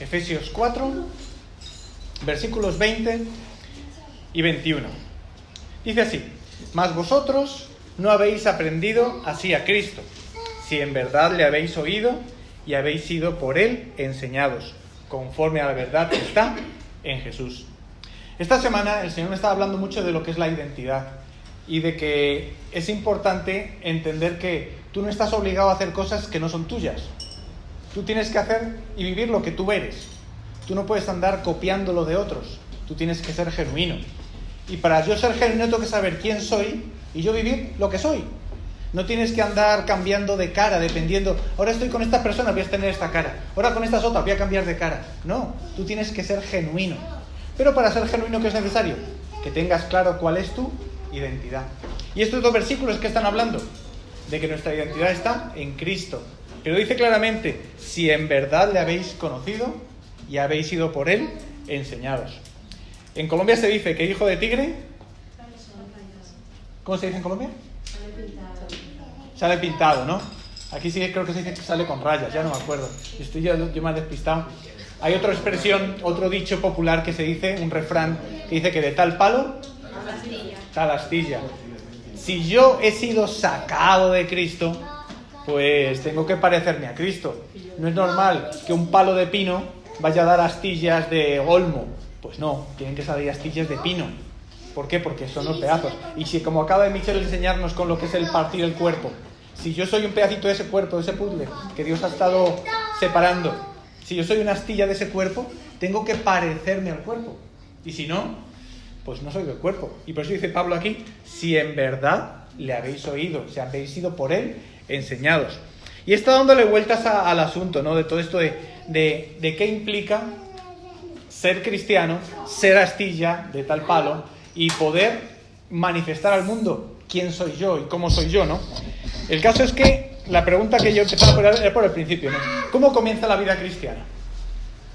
Efesios 4, versículos 20 y 21. Dice así: mas vosotros no habéis aprendido así a Cristo, si en verdad le habéis oído y habéis sido por él enseñados, conforme a la verdad que está en Jesús. Esta semana el Señor me estaba hablando mucho de lo que es la identidad y de que es importante entender que tú no estás obligado a hacer cosas que no son tuyas. Tú tienes que hacer y vivir lo que tú eres. Tú no puedes andar copiando lo de otros. Tú tienes que ser genuino. Y para yo ser genuino tengo que saber quién soy y yo vivir lo que soy. No tienes que andar cambiando de cara dependiendo. Ahora estoy con esta persona, voy a tener esta cara. Ahora con estas otras voy a cambiar de cara. No, tú tienes que ser genuino. Pero para ser genuino, ¿qué es necesario? Que tengas claro cuál es tu identidad. Y estos dos versículos que están hablando de que nuestra identidad está en Cristo. Pero dice claramente: si en verdad le habéis conocido y habéis sido por él enseñados. En Colombia se dice que hijo de tigre... ¿Cómo se dice en Colombia? Sale pintado, ¿no? Aquí sí creo que se dice que sale con rayas, ya no me acuerdo. Estoy yo más despistado. Hay otra expresión, otro dicho popular que se dice, un refrán, que dice que de tal palo, tal astilla. Si yo he sido sacado de Cristo, pues tengo que parecerme a Cristo. No es normal que un palo de pino vaya a dar astillas de olmo. Pues no, tienen que salir astillas de pino. ¿Por qué? Porque son los pedazos. Y si, como acaba de Michel enseñarnos con lo que es el partir el cuerpo, si yo soy un pedacito de ese cuerpo, de ese puzzle que Dios ha estado separando, si yo soy una astilla de ese cuerpo, tengo que parecerme al cuerpo. Y si no, pues no soy del cuerpo. Y por eso dice Pablo aquí: si en verdad le habéis oído, si habéis sido por él enseñados. Y está dándole vueltas al asunto, ¿no? De todo esto de qué implica ser cristiano, ser astilla de tal palo y poder manifestar al mundo quién soy yo y cómo soy yo, ¿no? El caso es que la pregunta que yo empezaba a poner era por el principio, ¿no? ¿Cómo comienza la vida cristiana?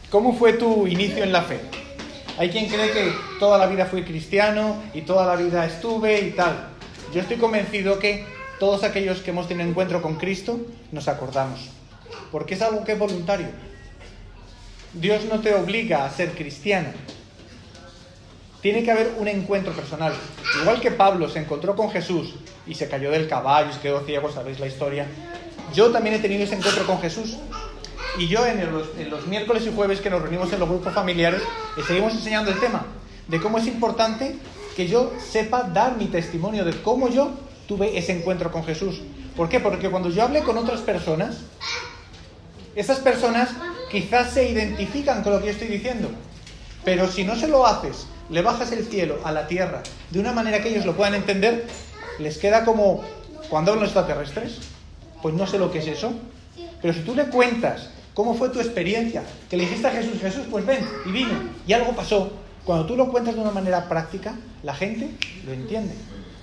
¿Cómo fue tu inicio en la fe? Hay quien cree que toda la vida fui cristiano y toda la vida estuve y tal. Yo estoy convencido que todos aquellos que hemos tenido encuentro con Cristo nos acordamos, porque es algo que es voluntario. Dios no te obliga a ser cristiano. Tiene que haber un encuentro personal. Igual que Pablo se encontró con Jesús y se cayó del caballo y se quedó ciego, sabéis la historia. Yo también he tenido ese encuentro con Jesús. Y yo en los miércoles y jueves que nos reunimos en los grupos familiares, seguimos enseñando el tema de cómo es importante que yo sepa dar mi testimonio de cómo yo tuve ese encuentro con Jesús. ¿Por qué? Porque cuando yo hablé con otras personas, esas personas quizás se identifican con lo que yo estoy diciendo. Pero si no se lo haces, le bajas el cielo a la tierra de una manera que ellos lo puedan entender, les queda como cuando hablan los extraterrestres. Pues no sé lo que es eso. Pero si tú le cuentas cómo fue tu experiencia, que le dijiste a Jesús: Jesús, pues ven, y vino, y algo pasó. Cuando tú lo cuentas de una manera práctica, la gente lo entiende.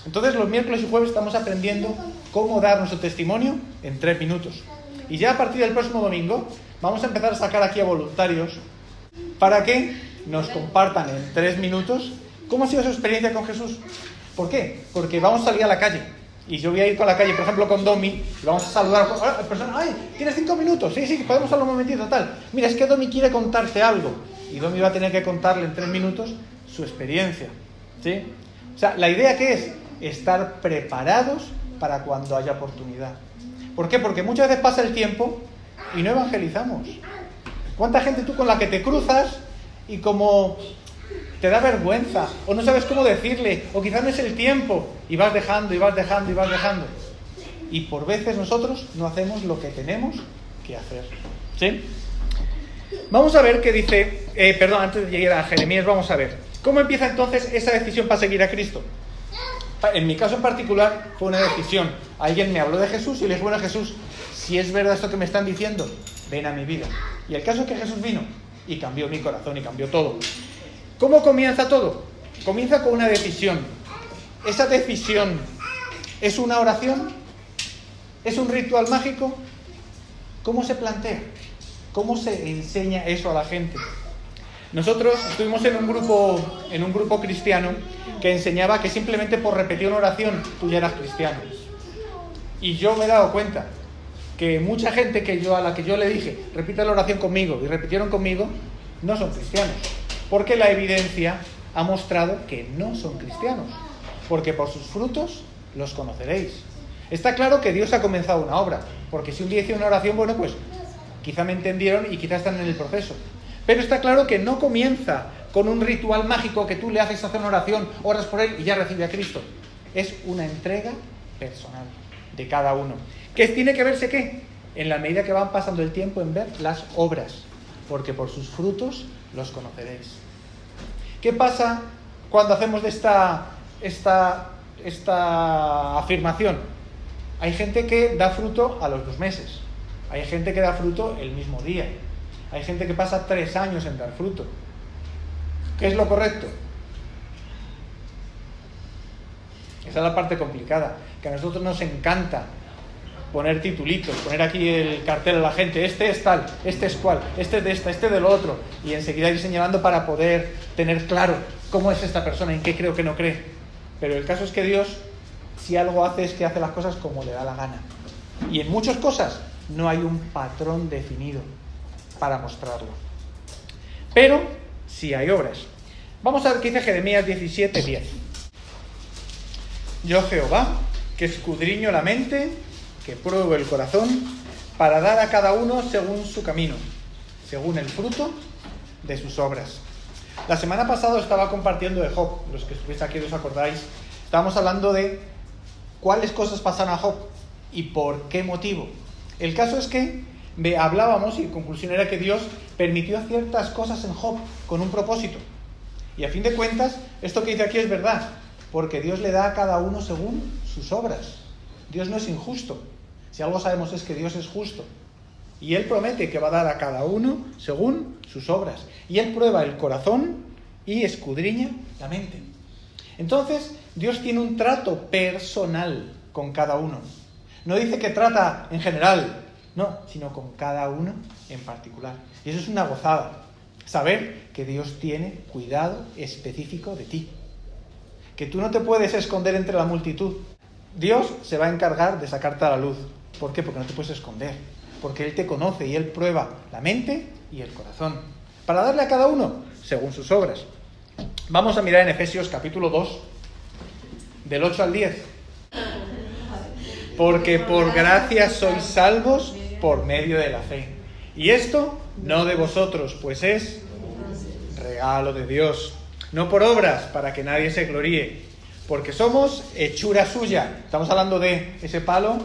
Entonces los miércoles y jueves estamos aprendiendo cómo dar nuestro testimonio en 3 minutos. Y ya a partir del próximo domingo vamos a empezar a sacar aquí a voluntarios para que nos compartan en 3 minutos cómo ha sido su experiencia con Jesús. ¿Por qué? Porque vamos a salir a la calle. Y yo voy a ir con la calle, por ejemplo, con Domi, y vamos a saludar a la persona. ¡Ay, tienes 5 minutos! Sí, podemos hablar un momentito, tal. Mira, es que Domi quiere contarte algo. Y Domi va a tener que contarle en 3 minutos su experiencia. ¿Sí? O sea, la idea que es estar preparados para cuando haya oportunidad. ¿Por qué? Porque muchas veces pasa el tiempo y no evangelizamos. ¿Cuánta gente tú con la que te cruzas y como te da vergüenza o no sabes cómo decirle, o quizás no es el tiempo, y vas dejando y vas dejando y vas dejando? Y por veces nosotros no hacemos lo que tenemos que hacer. ¿Sí? Vamos a ver qué dice, antes de llegar a Jeremías, vamos a ver cómo empieza entonces esa decisión para seguir a Cristo. En mi caso en particular fue una decisión. Alguien me habló de Jesús y le dije: bueno, Jesús, si es verdad esto que me están diciendo, ven a mi vida. Y el caso es que Jesús vino y cambió mi corazón y cambió todo. ¿Cómo comienza todo? Comienza con una decisión. ¿Esa decisión es una oración? ¿Es un ritual mágico? ¿Cómo se plantea? ¿Cómo se enseña eso a la gente? Nosotros estuvimos en un grupo cristiano que enseñaba que simplemente por repetir una oración tú ya eras cristiano. Y yo me he dado cuenta que mucha gente a la que yo le dije, repita la oración conmigo, y repitieron conmigo, no son cristianos. Porque la evidencia ha mostrado que no son cristianos. Porque por sus frutos los conoceréis. Está claro que Dios ha comenzado una obra. Porque si un día hice una oración, bueno, pues quizá me entendieron y quizá están en el proceso. Pero está claro que no comienza con un ritual mágico que tú le haces hacer una oración, oras por él y ya recibe a Cristo. Es una entrega personal de cada uno. ¿Qué tiene que verse qué? En la medida que van pasando el tiempo en ver las obras. Porque por sus frutos los conoceréis. ¿Qué pasa cuando hacemos de esta afirmación? Hay gente que da fruto a los 2 meses. Hay gente que da fruto el mismo día. Hay gente que pasa 3 años en dar fruto. ¿Qué es lo correcto? Esa es la parte complicada, que a nosotros nos encanta poner titulitos, poner aquí el cartel a la gente, este es tal, este es cual, este es de esta, este de lo otro, y enseguida ir señalando para poder tener claro cómo es esta persona, en qué cree o qué no cree. Pero el caso es que Dios, si algo hace, es que hace las cosas como le da la gana. Y en muchas cosas no hay un patrón definido para mostrarlo. Pero sí hay obras. Vamos a ver qué dice Jeremías 17:10. Yo Jehová, que escudriño la mente, que pruebo el corazón, para dar a cada uno según su camino, según el fruto de sus obras. La semana pasada estaba compartiendo de Job, los que estuvisteis aquí os acordáis, estábamos hablando de cuáles cosas pasan a Job y por qué motivo. El caso es que hablábamos y la conclusión era que Dios permitió ciertas cosas en Job con un propósito. Y a fin de cuentas, esto que dice aquí es verdad, porque Dios le da a cada uno según sus obras. Dios no es injusto. Si algo sabemos es que Dios es justo. Y Él promete que va a dar a cada uno según sus obras. Y Él prueba el corazón y escudriña la mente. Entonces, Dios tiene un trato personal con cada uno. No dice que trata en general, no, sino con cada uno en particular. Y eso es una gozada. Saber que Dios tiene cuidado específico de ti. Que tú no te puedes esconder entre la multitud. Dios se va a encargar de sacarte a la luz. ¿Por qué? Porque no te puedes esconder. Porque Él te conoce y Él prueba la mente y el corazón. Para darle a cada uno según sus obras. Vamos a mirar en Efesios capítulo 2, del 8 al 10. Porque por gracia sois salvos por medio de la fe. Y esto no de vosotros, pues es regalo de Dios. No por obras, para que nadie se gloríe. Porque somos hechura suya. Estamos hablando de ese palo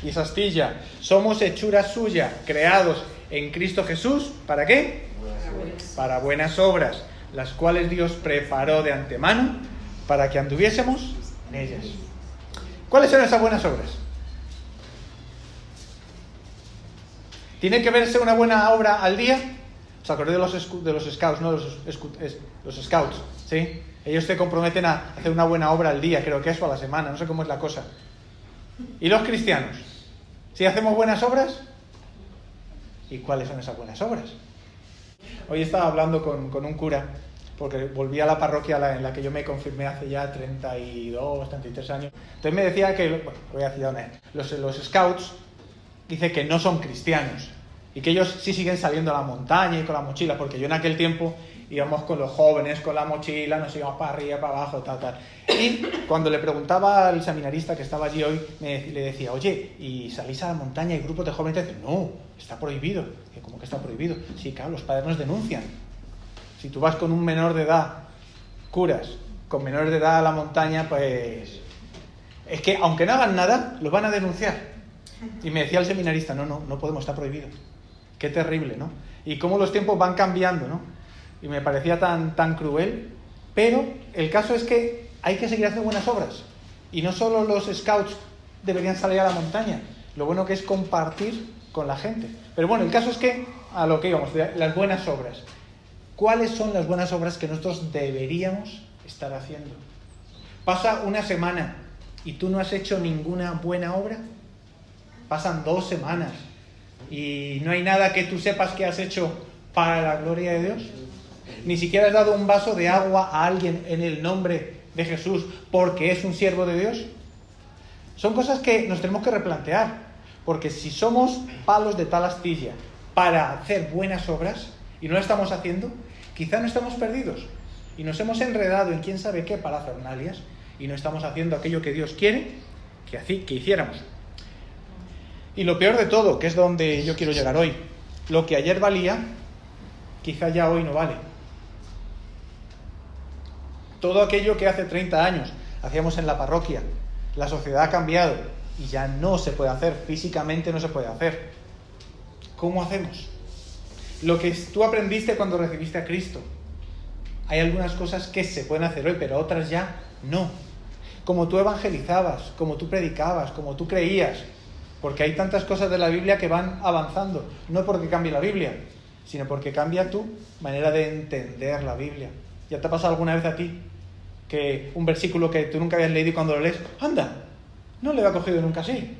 y esa astilla. Somos hechura suya, creados en Cristo Jesús. ¿Para qué? Para buenas obras, las cuales Dios preparó de antemano para que anduviésemos en ellas. ¿Cuáles son esas buenas obras? ¿Tiene que verse una buena obra al día? ¿Os acordáis de los scouts, no? Los scouts, ¿sí? Ellos se comprometen a hacer una buena obra al día, creo que eso, a la semana, no sé cómo es la cosa. ¿Y los cristianos? ¿Sí hacemos buenas obras? ¿Y cuáles son esas buenas obras? Hoy estaba hablando con un cura, porque volví a la parroquia en la que yo me confirmé hace ya 32, 33 años. Entonces me decía que, bueno, voy a decir dónde, los scouts, dice que no son cristianos y que ellos sí siguen saliendo a la montaña y con la mochila, porque yo en aquel tiempo íbamos con los jóvenes con la mochila, nos íbamos para arriba, para abajo, tal. Y cuando le preguntaba al seminarista que estaba allí hoy, le decía, oye, ¿y salís a la montaña y grupos de jóvenes? Dice, no, está prohibido. Y, ¿cómo que está prohibido? Sí, claro, los padres nos denuncian. Si tú vas con un menor de edad, curas, con menores de edad a la montaña, pues es que aunque no hagan nada, los van a denunciar. Y me decía el seminarista, no podemos, está prohibido. Qué terrible, ¿no? Y cómo los tiempos van cambiando, ¿no? Y me parecía tan cruel, pero el caso es que hay que seguir haciendo buenas obras. Y no solo los scouts deberían salir a la montaña, lo bueno que es compartir con la gente. Pero bueno, el caso es que, a lo que íbamos, las buenas obras. ¿Cuáles son las buenas obras que nosotros deberíamos estar haciendo? Pasa una semana y tú no has hecho ninguna buena obra. Pasan 2 semanas y no hay nada que tú sepas que has hecho para la gloria de Dios. Ni siquiera has dado un vaso de agua a alguien en el nombre de Jesús porque es un siervo de Dios. Son cosas que nos tenemos que replantear, Porque si somos palos de tal astilla para hacer buenas obras y no lo estamos haciendo, quizá no estamos perdidos y nos hemos enredado en quién sabe qué parafernalias y no estamos haciendo aquello que Dios quiere que hiciéramos. Y lo peor de todo, que es donde yo quiero llegar hoy, lo que ayer valía, quizá ya hoy no vale. Todo aquello que hace 30 años hacíamos en la parroquia, la sociedad ha cambiado y ya no se puede hacer, físicamente no se puede hacer. ¿Cómo hacemos? Lo que tú aprendiste cuando recibiste a Cristo. Hay algunas cosas que se pueden hacer hoy, pero otras ya no. Como tú evangelizabas, como tú predicabas, como tú creías. Porque hay tantas cosas de la Biblia que van avanzando. No porque cambie la Biblia, sino porque cambia tu manera de entender la Biblia. ¿Ya te ha pasado alguna vez a ti que un versículo que tú nunca habías leído y cuando lo lees, anda, no le había cogido nunca así?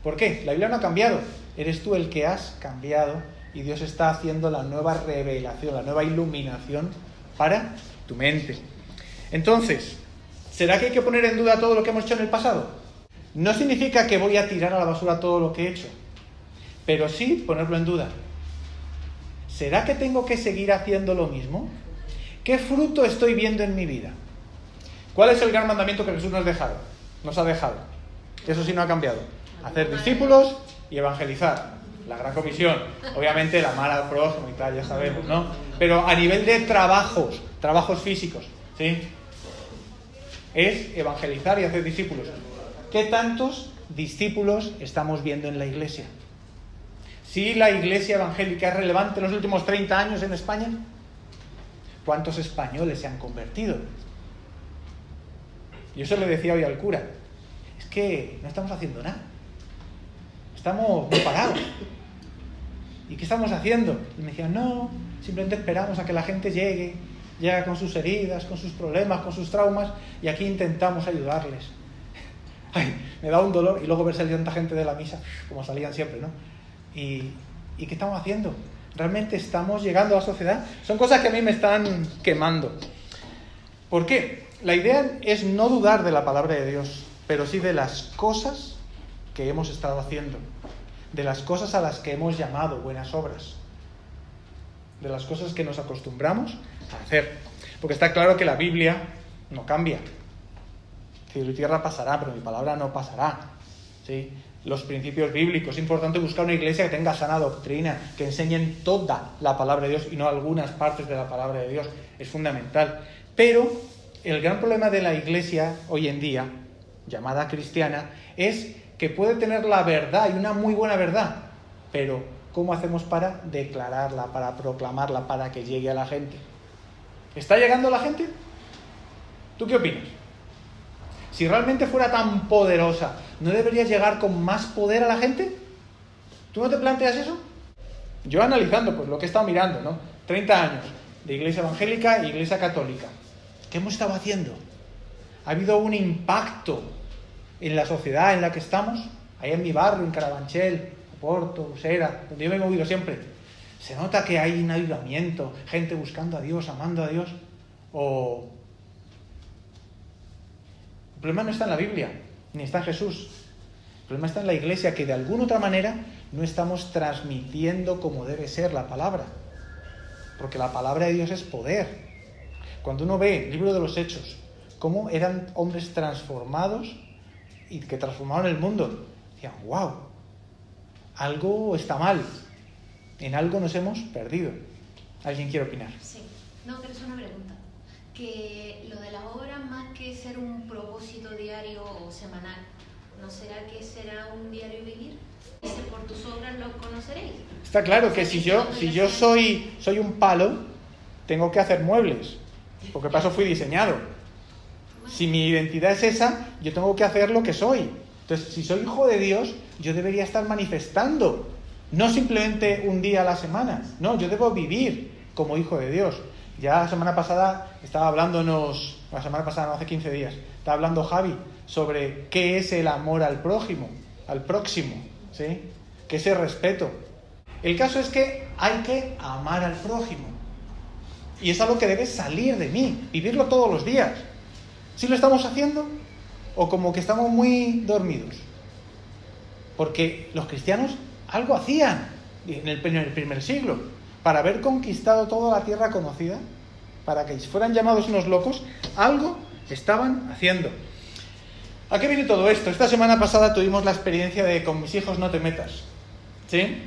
¿Por qué? La Biblia no ha cambiado. Eres tú el que has cambiado y Dios está haciendo la nueva revelación, la nueva iluminación para tu mente. Entonces, ¿será que hay que poner en duda todo lo que hemos hecho en el pasado? No significa que voy a tirar a la basura todo lo que he hecho, pero sí ponerlo en duda. ¿Será que tengo que seguir haciendo lo mismo? ¿Qué fruto estoy viendo en mi vida? ¿Cuál es el gran mandamiento que Jesús nos ha dejado? Eso sí no ha cambiado. Hacer discípulos y evangelizar. La gran comisión. Obviamente la amar al prójimo y tal, ya sabemos, ¿no? Pero a nivel de trabajos físicos, ¿sí? Es evangelizar y hacer discípulos. ¿Qué tantos discípulos estamos viendo en la iglesia? ¿Sí la iglesia evangélica es relevante en los últimos 30 años en España? ¿Cuántos españoles se han convertido? Yo se lo decía hoy al cura. Es que no estamos haciendo nada. Estamos muy parados. ¿Y qué estamos haciendo? Y me decían, no, simplemente esperamos a que la gente llega con sus heridas, con sus problemas, con sus traumas, y aquí intentamos ayudarles. Ay, me da un dolor, y luego ver salir tanta gente de la misa, como salían siempre, ¿no? ¿Y qué estamos haciendo? ¿Realmente estamos llegando a la sociedad? Son cosas que a mí me están quemando. ¿Por qué? La idea es no dudar de la palabra de Dios, pero sí de las cosas que hemos estado haciendo, de las cosas a las que hemos llamado buenas obras, de las cosas que nos acostumbramos a hacer. Porque está claro que la Biblia no cambia. Cielo y tierra pasará, pero mi palabra no pasará, ¿sí? Los principios bíblicos. Es importante buscar una iglesia que tenga sana doctrina, que enseñen toda la palabra de Dios y no algunas partes de la palabra de Dios. Es fundamental. Pero el gran problema de la iglesia hoy en día, llamada cristiana, es que puede tener la verdad y una muy buena verdad, pero ¿cómo hacemos para declararla, para proclamarla, para que llegue a la gente? ¿Está llegando a la gente? ¿Tú qué opinas? Si realmente fuera tan poderosa, ¿no debería llegar con más poder a la gente? ¿Tú no te planteas eso? Yo analizando pues lo que he estado mirando, ¿no? 30 años de iglesia evangélica e iglesia católica. ¿Qué hemos estado haciendo? ¿Ha habido un impacto en la sociedad en la que estamos? Ahí en mi barrio, en Carabanchel, Porto, Usera, donde yo me he movido siempre. ¿Se nota que hay un avivamiento, gente buscando a Dios, amando a Dios? ¿O el problema no está en la Biblia, ni está en Jesús? El problema está en la iglesia, que de alguna otra manera no estamos transmitiendo como debe ser la palabra. Porque la palabra de Dios es poder. Cuando uno ve el libro de los Hechos, cómo eran hombres transformados y que transformaron el mundo, decían, wow, algo está mal, en algo nos hemos perdido. ¿Alguien quiere opinar? Sí, no, pero es una pregunta. Que lo de las obras, más que ser un propósito diario o semanal, ¿no será que será un diario vivir? Dice, por tus obras los conoceréis. Está claro que si yo soy un palo, tengo que hacer muebles, porque para eso fui diseñado. Si mi identidad es esa, yo tengo que hacer lo que soy. Entonces, si soy hijo de Dios, yo debería estar manifestando, no simplemente un día a la semana. No, yo debo vivir como hijo de Dios. Ya la semana pasada no hace 15 días, estaba hablando Javi sobre qué es el amor al prójimo, al próximo, ¿sí? ¿Qué es el respeto? El caso es que hay que amar al prójimo. Y es algo que debe salir de mí, vivirlo todos los días. ¿Sí lo estamos haciendo? ¿O como que estamos muy dormidos? Porque los cristianos algo hacían en el primer siglo. Para haber conquistado toda la tierra conocida, para que fueran llamados unos locos, algo estaban haciendo. ¿A qué viene todo esto? Esta semana pasada tuvimos la experiencia de con mis hijos no te metas. ¿Sí?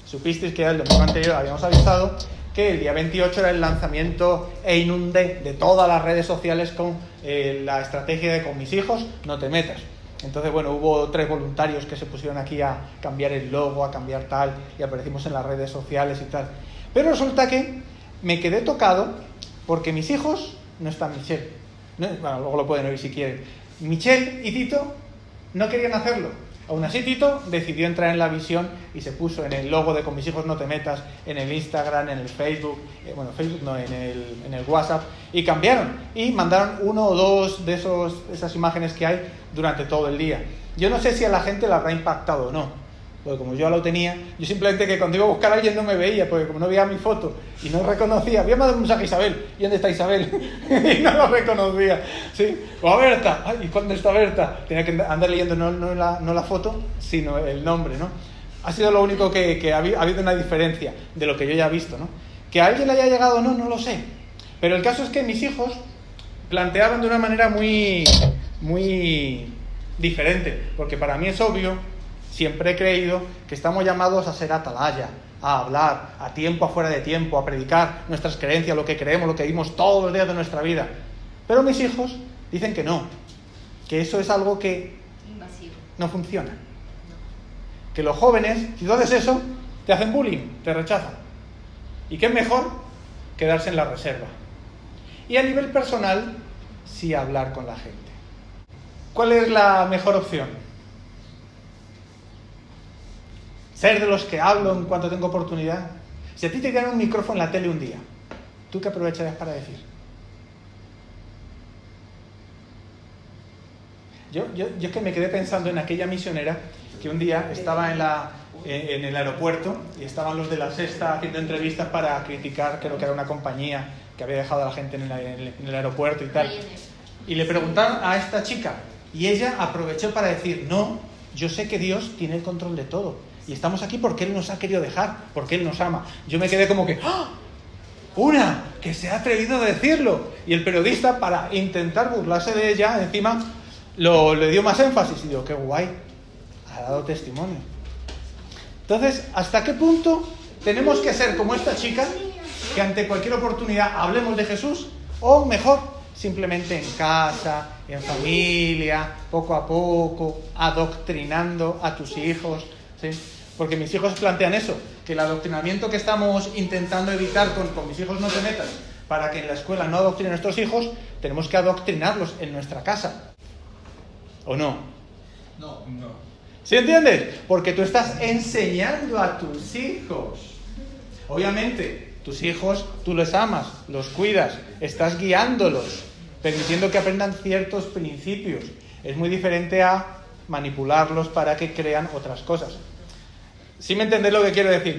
Supisteis que el domingo anterior habíamos avisado que el día 28 era el lanzamiento e inundé de todas las redes sociales con la estrategia de con mis hijos no te metas. Entonces, bueno, hubo 3 voluntarios que se pusieron aquí a cambiar el logo, a cambiar tal, y aparecimos en las redes sociales y tal. Pero resulta que me quedé tocado porque mis hijos no están Michelle. Bueno, luego lo pueden oír si quieren. Michelle y Tito no querían hacerlo. Aún así, Tito decidió entrar en la visión y se puso en el logo de con mis hijos no te metas, en el Instagram, en el Facebook, Facebook no, en el WhatsApp, y cambiaron y mandaron 1 o 2 de esas imágenes que hay durante todo el día. Yo no sé si a la gente le habrá impactado o no, porque como yo lo tenía, yo simplemente que cuando iba a buscar a alguien no me veía, porque como no veía mi foto y no reconocía, había mandado un mensaje a Isabel, ¿y dónde está Isabel? Y no lo reconocía, ¿sí? O a Berta, ay, ¿y cuándo está Berta? Tenía que andar leyendo no la foto, sino el nombre, ¿no? Ha sido lo único que ha habido una diferencia de lo que yo ya he visto, ¿no? Que a alguien le haya llegado o no, no lo sé. Pero el caso es que mis hijos planteaban de una manera muy diferente, porque para mí es obvio, siempre he creído que estamos llamados a ser atalaya, a hablar, a tiempo, a fuera de tiempo, a predicar nuestras creencias, lo que creemos, lo que vimos todos los días de nuestra vida. Pero mis hijos dicen que no, que eso es algo que no funciona. Que los jóvenes, si tú haces eso, te hacen bullying, te rechazan. ¿Y qué es mejor? Quedarse en la reserva. Y a nivel personal, sí hablar con la gente. ¿Cuál es la mejor opción? ¿Ser de los que hablo en cuanto tengo oportunidad? Si a ti te dieran un micrófono en la tele un día, ¿tú qué aprovecharías para decir? Yo es que me quedé pensando en aquella misionera que un día estaba en el aeropuerto y estaban los de La Sexta haciendo entrevistas para criticar, creo que era una compañía que había dejado a la gente en el aeropuerto y tal. Y le preguntaron a esta chica y ella aprovechó para decir, no, yo sé que Dios tiene el control de todo y estamos aquí porque Él nos ha querido dejar, porque Él nos ama. Yo me quedé como que, ¡ah! ¡Una! Que se ha atrevido a decirlo. Y el periodista, para intentar burlarse de ella, encima le dio más énfasis y digo, qué guay, ha dado testimonio. Entonces, ¿hasta qué punto tenemos que ser como esta chica, que ante cualquier oportunidad hablemos de Jesús? O mejor, simplemente en casa, en familia, poco a poco, adoctrinando a tus hijos, ¿sí? Porque mis hijos plantean eso, que el adoctrinamiento que estamos intentando evitar con mis hijos no te metas, para que en la escuela no adoctrinen a nuestros hijos, tenemos que adoctrinarlos en nuestra casa. ¿O no? No. ¿Sí entiendes? Porque tú estás enseñando a tus hijos. Obviamente, tus hijos, tú los amas, los cuidas, estás guiándolos, permitiendo que aprendan ciertos principios. Es muy diferente a manipularlos para que crean otras cosas. ¿Sí me entendéis lo que quiero decir?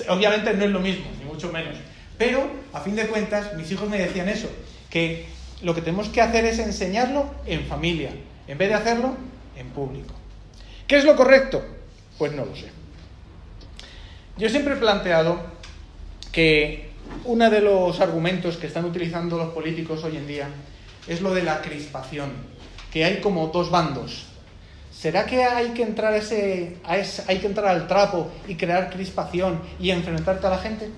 Obviamente no es lo mismo, ni mucho menos. Pero, a fin de cuentas, mis hijos me decían eso, que lo que tenemos que hacer es enseñarlo en familia, en vez de hacerlo en público. ¿Qué es lo correcto? Pues no lo sé. Yo siempre he planteado que uno de los argumentos que están utilizando los políticos hoy en día es lo de la crispación, que hay como 2 bandos. ¿Será que hay que entrar hay que entrar al trapo y crear crispación y enfrentarte a la gente?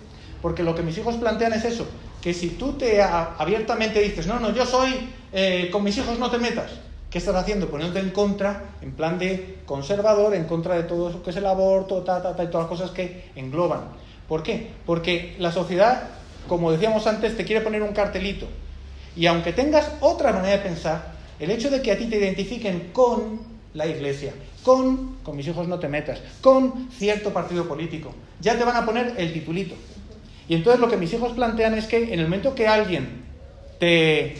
Porque lo que mis hijos plantean es eso, que si tú abiertamente dices, no, yo soy, con mis hijos no te metas, ¿qué estás haciendo? Poniéndote en contra, en plan de conservador, en contra de todo eso que es el aborto, y todas las cosas que engloban. ¿Por qué? Porque la sociedad, como decíamos antes, te quiere poner un cartelito. Y aunque tengas otra manera de pensar, el hecho de que a ti te identifiquen con la iglesia, con mis hijos no te metas, con cierto partido político, ya te van a poner el titulito. Y entonces lo que mis hijos plantean es que en el momento que alguien te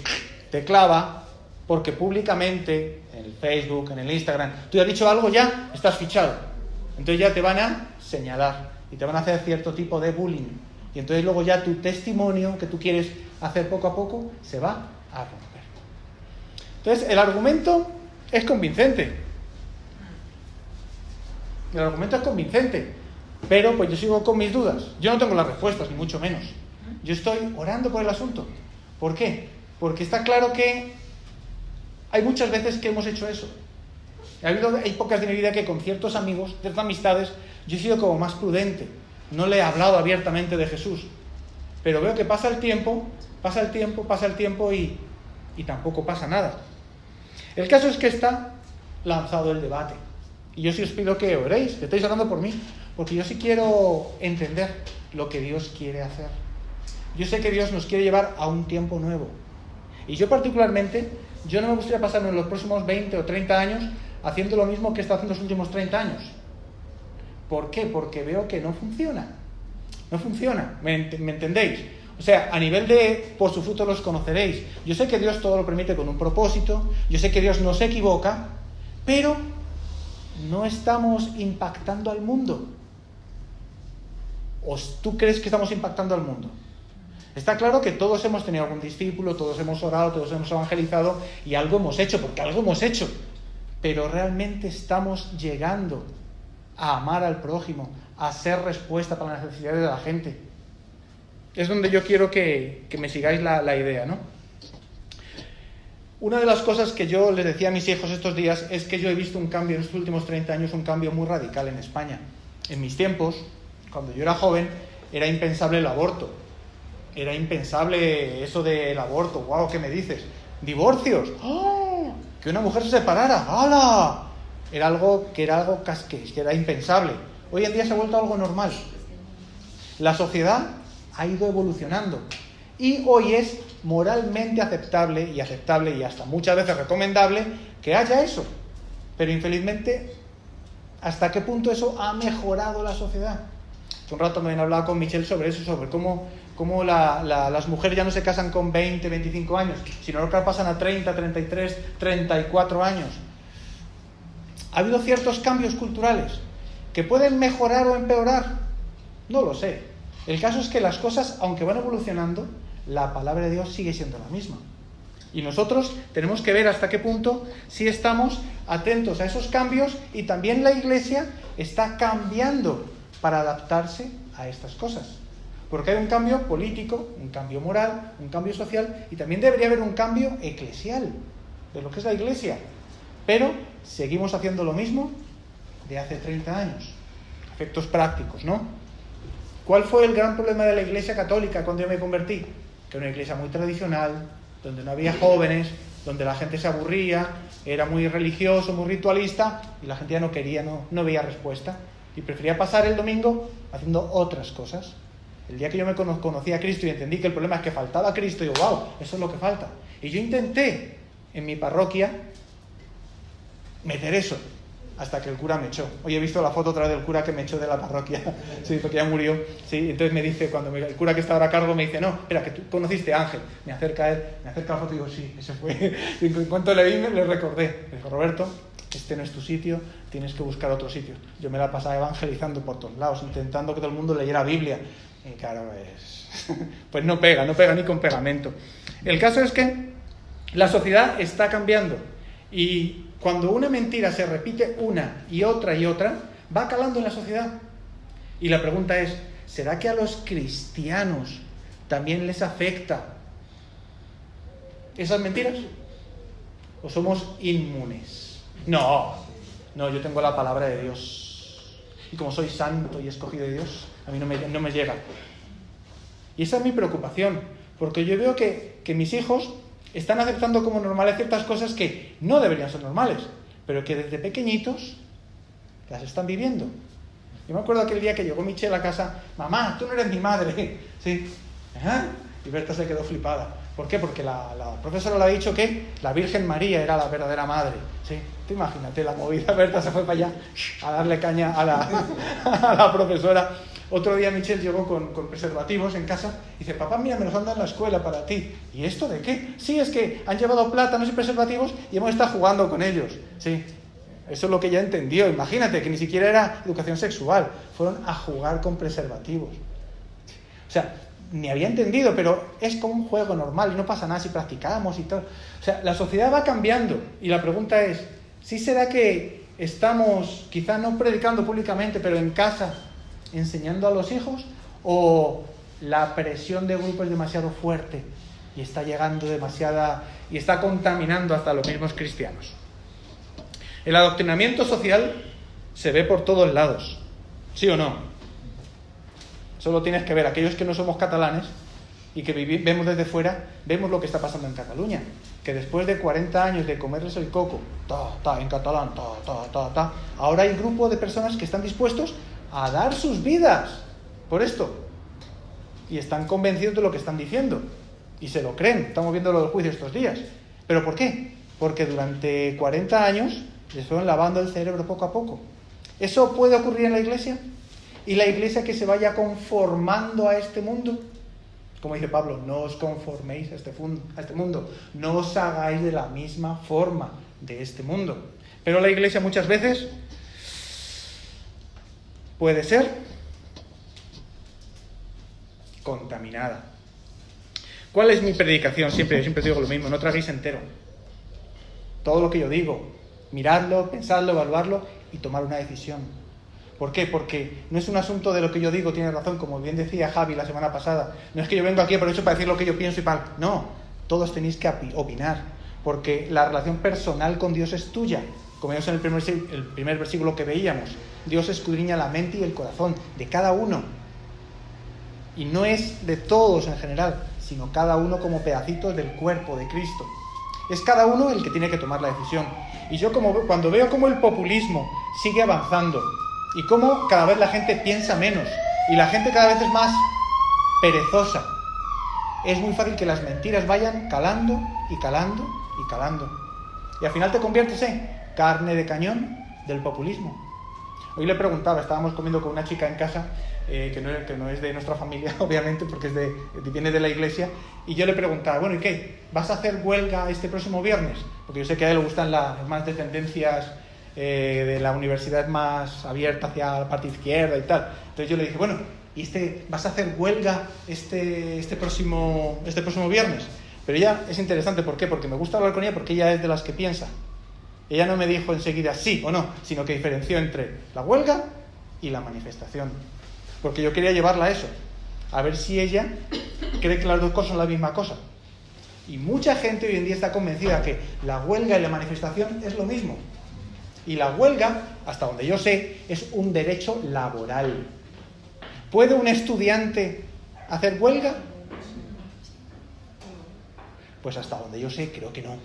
clava, porque públicamente, en el Facebook, en el Instagram, tú has dicho algo, ya estás fichado. Entonces ya te van a señalar y te van a hacer cierto tipo de bullying. Y entonces luego ya tu testimonio que tú quieres hacer poco a poco se va a romper. Entonces el argumento es convincente. El argumento es convincente, pero pues yo sigo con mis dudas. Yo no tengo las respuestas, ni mucho menos. Yo estoy orando por el asunto. ¿Por qué? Porque está claro que hay muchas veces que hemos hecho eso. Hay épocas de mi vida que con ciertos amigos, ciertas amistades, yo he sido como más prudente. No le he hablado abiertamente de Jesús. Pero veo que pasa el tiempo y tampoco pasa nada. El caso es que está lanzado el debate. Y yo sí os pido que oréis, que estéis orando por mí, porque yo sí quiero entender lo que Dios quiere hacer. Yo sé que Dios nos quiere llevar a un tiempo nuevo. Y yo particularmente, yo no me gustaría pasarme en los próximos 20 o 30 años haciendo lo mismo que está haciendo los últimos 30 años. ¿Por qué? Porque veo que no funciona. No funciona, ¿me entendéis? O sea, a nivel de por su fruto los conoceréis. Yo sé que Dios todo lo permite con un propósito, yo sé que Dios no se equivoca, pero no estamos impactando al mundo. ¿O tú crees que estamos impactando al mundo? Está claro que todos hemos tenido algún discípulo, todos hemos orado, todos hemos evangelizado y algo hemos hecho, porque algo hemos hecho. Pero realmente estamos llegando a amar al prójimo, a ser respuesta para las necesidades de la gente. Es donde yo quiero que me sigáis la idea, ¿no? Una de las cosas que yo les decía a mis hijos estos días es que yo he visto un cambio en estos últimos 30 años, un cambio muy radical en España. En mis tiempos, cuando yo era joven, era impensable el aborto. Era impensable eso del aborto. ¡Guau! ¿Qué me dices? ¿Divorcios? ¡Oh! Que una mujer se separara. ¡Hala! Era algo que era impensable. Hoy en día se ha vuelto algo normal. La sociedad ha ido evolucionando y hoy es moralmente aceptable y hasta muchas veces recomendable que haya eso. Pero infelizmente, ¿hasta qué punto eso ha mejorado la sociedad? Hace un rato me habían hablado con Michelle sobre eso, sobre cómo las mujeres ya no se casan con 20, 25 años, sino que pasan a 30, 33, 34 años. ¿Ha habido ciertos cambios culturales que pueden mejorar o empeorar? No lo sé. El caso es que las cosas, aunque van evolucionando, la palabra de Dios sigue siendo la misma. Y nosotros tenemos que ver hasta qué punto si estamos atentos a esos cambios y también la Iglesia está cambiando para adaptarse a estas cosas. Porque hay un cambio político, un cambio moral, un cambio social y también debería haber un cambio eclesial de lo que es la Iglesia. Pero seguimos haciendo lo mismo de hace 30 años. Efectos prácticos, ¿no? ¿Cuál fue el gran problema de la Iglesia católica cuando yo me convertí? Que era una iglesia muy tradicional, donde no había jóvenes, donde la gente se aburría, era muy religioso, muy ritualista, y la gente ya no quería, no veía respuesta. Y prefería pasar el domingo haciendo otras cosas. El día que yo me conocí a Cristo y entendí que el problema es que faltaba Cristo, digo, wow, eso es lo que falta. Y yo intenté en mi parroquia meter eso, hasta que el cura me echó. Hoy he visto la foto otra vez del cura que me echó de la parroquia, sí, porque ya murió. Sí, entonces me dice, el cura que está ahora a cargo me dice, no, espera, que tú conociste a Ángel. Me acerca la foto y digo, sí, ese fue. Y en cuanto le vi, le recordé. Me dijo, Roberto, este no es tu sitio, tienes que buscar otro sitio. Yo me la pasaba evangelizando por todos lados, intentando que todo el mundo leyera Biblia. Y claro, pues no pega ni con pegamento. El caso es que la sociedad está cambiando y cuando una mentira se repite una y otra, va calando en la sociedad. Y la pregunta es, ¿será que a los cristianos también les afecta esas mentiras? ¿O somos inmunes? No, yo tengo la palabra de Dios. Y como soy santo y escogido de Dios, a mí no me llega. Y esa es mi preocupación, porque yo veo que mis hijos están aceptando como normales ciertas cosas que no deberían ser normales, pero que desde pequeñitos las están viviendo. Yo me acuerdo aquel día que llegó Michelle a casa, mamá, tú no eres mi madre. Sí. ¿Ah? Y Berta se quedó flipada. ¿Por qué? Porque la profesora le ha dicho que la Virgen María era la verdadera madre. Sí. Tú imagínate la movida. Berta se fue para allá a darle caña a la profesora. Otro día Michelle llegó con preservativos en casa y dice, papá, mira, me los han dado en la escuela para ti. ¿Y esto de qué? Sí, es que han llevado plátanos y preservativos y hemos estado jugando con ellos. Sí, eso es lo que ella entendió. Imagínate que ni siquiera era educación sexual. Fueron a jugar con preservativos. O sea, ni había entendido, pero es como un juego normal y no pasa nada si practicamos y todo. O sea, la sociedad va cambiando y la pregunta es, ¿sí será que estamos quizá no predicando públicamente, pero en casa enseñando a los hijos, o la presión de grupo es demasiado fuerte y está llegando y está contaminando hasta los mismos cristianos. El adoctrinamiento social se ve por todos lados, ¿sí o no? Solo tienes que ver, aquellos que no somos catalanes y que vemos desde fuera, vemos lo que está pasando en Cataluña, que después de 40 años de comerles el coco, en catalán, ahora hay un grupo de personas que están dispuestos a dar sus vidas por esto, y están convencidos de lo que están diciendo, y se lo creen. Estamos viendo los juicios estos días. ¿Pero por qué? Porque durante 40 años les fueron lavando el cerebro poco a poco. ¿Eso puede ocurrir en la iglesia? ¿Y la iglesia que se vaya conformando a este mundo? Como dice Pablo, no os conforméis a este mundo, no os hagáis de la misma forma de este mundo. Pero la iglesia muchas veces puede ser contaminada. ¿Cuál es mi predicación? Siempre digo lo mismo, no traguéis entero. Todo lo que yo digo, miradlo, pensadlo, evaluarlo y tomar una decisión. ¿Por qué? Porque no es un asunto de lo que yo digo, tiene razón, como bien decía Javi la semana pasada. No es que yo vengo aquí por eso para decir lo que yo pienso y tal. No, todos tenéis que opinar, porque la relación personal con Dios es tuya. Como vimos en el primer versículo que veíamos, Dios escudriña la mente y el corazón de cada uno. Y no es de todos en general, sino cada uno como pedacitos del cuerpo de Cristo. Es cada uno el que tiene que tomar la decisión. Y yo cuando veo cómo el populismo sigue avanzando y cómo cada vez la gente piensa menos y la gente cada vez es más perezosa, es muy fácil que las mentiras vayan calando y calando y calando. Y al final te conviertes en carne de cañón del populismo. Hoy le preguntaba, estábamos comiendo con una chica en casa, que no es de nuestra familia, obviamente, porque viene de la iglesia, y yo le preguntaba, bueno, ¿y qué? ¿Vas a hacer huelga este próximo viernes? Porque yo sé que a él le gustan las más de tendencias de la universidad más abierta hacia la parte izquierda y tal. Entonces yo le dije, bueno, ¿y vas a hacer huelga este próximo viernes? Pero ella es interesante, ¿por qué? Porque me gusta hablar con ella, porque ella es de las que piensa. Ella no me dijo enseguida sí o no, sino que diferenció entre la huelga y la manifestación. Porque yo quería llevarla a eso, a ver si ella cree que las dos cosas son la misma cosa. Y mucha gente hoy en día está convencida que la huelga y la manifestación es lo mismo. Y la huelga, hasta donde yo sé, es un derecho laboral. ¿Puede un estudiante hacer huelga? Pues hasta donde yo sé, creo que no.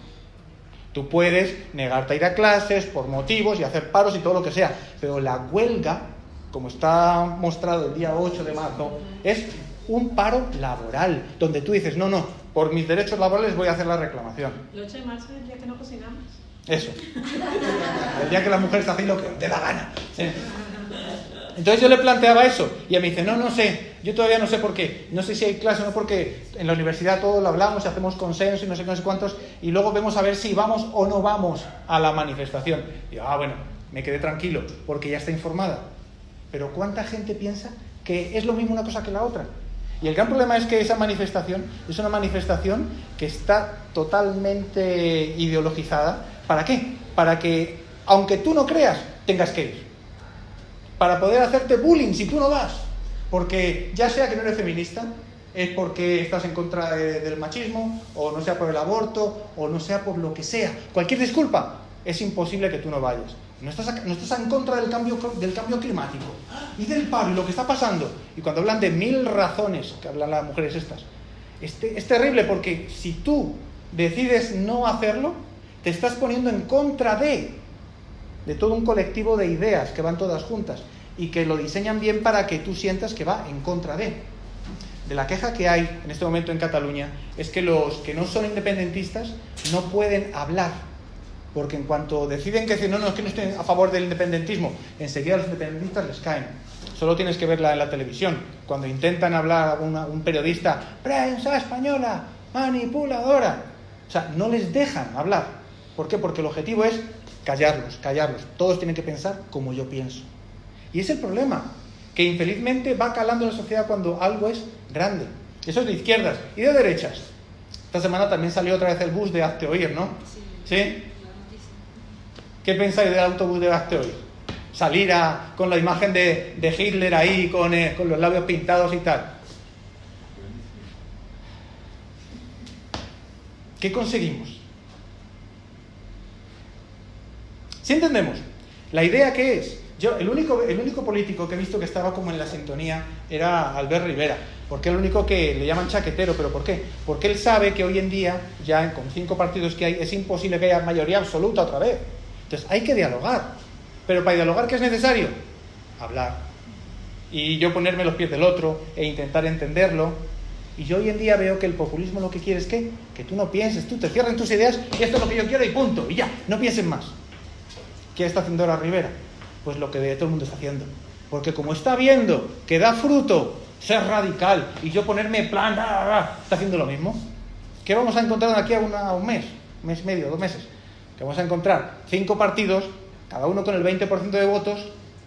Tú puedes negarte a ir a clases por motivos y hacer paros y todo lo que sea, pero la huelga, como está mostrado el día 8 de marzo, es un paro laboral, donde tú dices, no, por mis derechos laborales voy a hacer la reclamación. ¿El 8 de marzo es el día que no cocinamos? Eso. El día que las mujeres hacen lo que dé la gana. ¿Sí? Entonces yo le planteaba eso, y ella me dice, no sé, yo todavía no sé por qué, no sé si hay clase o no, porque en la universidad todo lo hablamos, hacemos consenso y no sé cuántos, y luego vemos a ver si vamos o no vamos a la manifestación. Y yo, bueno, me quedé tranquilo, porque ya está informada. Pero ¿cuánta gente piensa que es lo mismo una cosa que la otra? Y el gran problema es que esa manifestación es una manifestación que está totalmente ideologizada. ¿Para qué? Para que, aunque tú no creas, tengas que ir. Para poder hacerte bullying si tú no vas. Porque ya sea que no eres feminista, es porque estás en contra del machismo, o no sea por el aborto, o no sea por lo que sea. Cualquier disculpa, es imposible que tú no vayas. No estás en contra del cambio climático y del paro y lo que está pasando. Y cuando hablan de 1000 razones, que hablan las mujeres estas, es terrible, porque si tú decides no hacerlo, te estás poniendo en contra de todo un colectivo de ideas que van todas juntas y que lo diseñan bien para que tú sientas que va en contra de la queja que hay en este momento en Cataluña. Es que los que no son independentistas no pueden hablar, porque en cuanto deciden que dicen, no, es que no estoy a favor del independentismo, enseguida los independentistas les caen. Solo tienes que verla en la televisión, cuando intentan hablar a un periodista, prensa española, manipuladora. O sea, no les dejan hablar. ¿Por qué? Porque el objetivo es callarlos. Todos tienen que pensar como yo pienso. Y es el problema, que infelizmente va calando en la sociedad cuando algo es grande. Eso es de izquierdas y de derechas. Esta semana también salió otra vez el bus de Hazte Oír, ¿no? Sí. ¿Qué pensáis del autobús de Gasteiz hoy? Salir con la imagen de Hitler ahí, con los labios pintados y tal. ¿Qué conseguimos? ¿Sí entendemos? La idea que es, yo el único político que he visto que estaba como en la sintonía era Albert Rivera, porque es el único que le llaman chaquetero. ¿Pero por qué? Porque él sabe que hoy en día, ya con 5 partidos que hay, es imposible que haya mayoría absoluta otra vez. Entonces hay que dialogar. Pero para dialogar, ¿qué es necesario? Hablar. Y yo ponerme los pies del otro e intentar entenderlo. Y yo hoy en día veo que el populismo lo que quiere es que tú no pienses, tú te cierres tus ideas y esto es lo que yo quiero y punto. Y ya, no pienses más. ¿Qué está haciendo ahora Rivera? Pues lo que todo el mundo está haciendo. Porque como está viendo que da fruto ser radical y yo ponerme en plan, está haciendo lo mismo. ¿Qué vamos a encontrar de aquí a un mes y medio, 2 meses? Que vamos a encontrar 5 partidos, cada uno con el 20% de votos,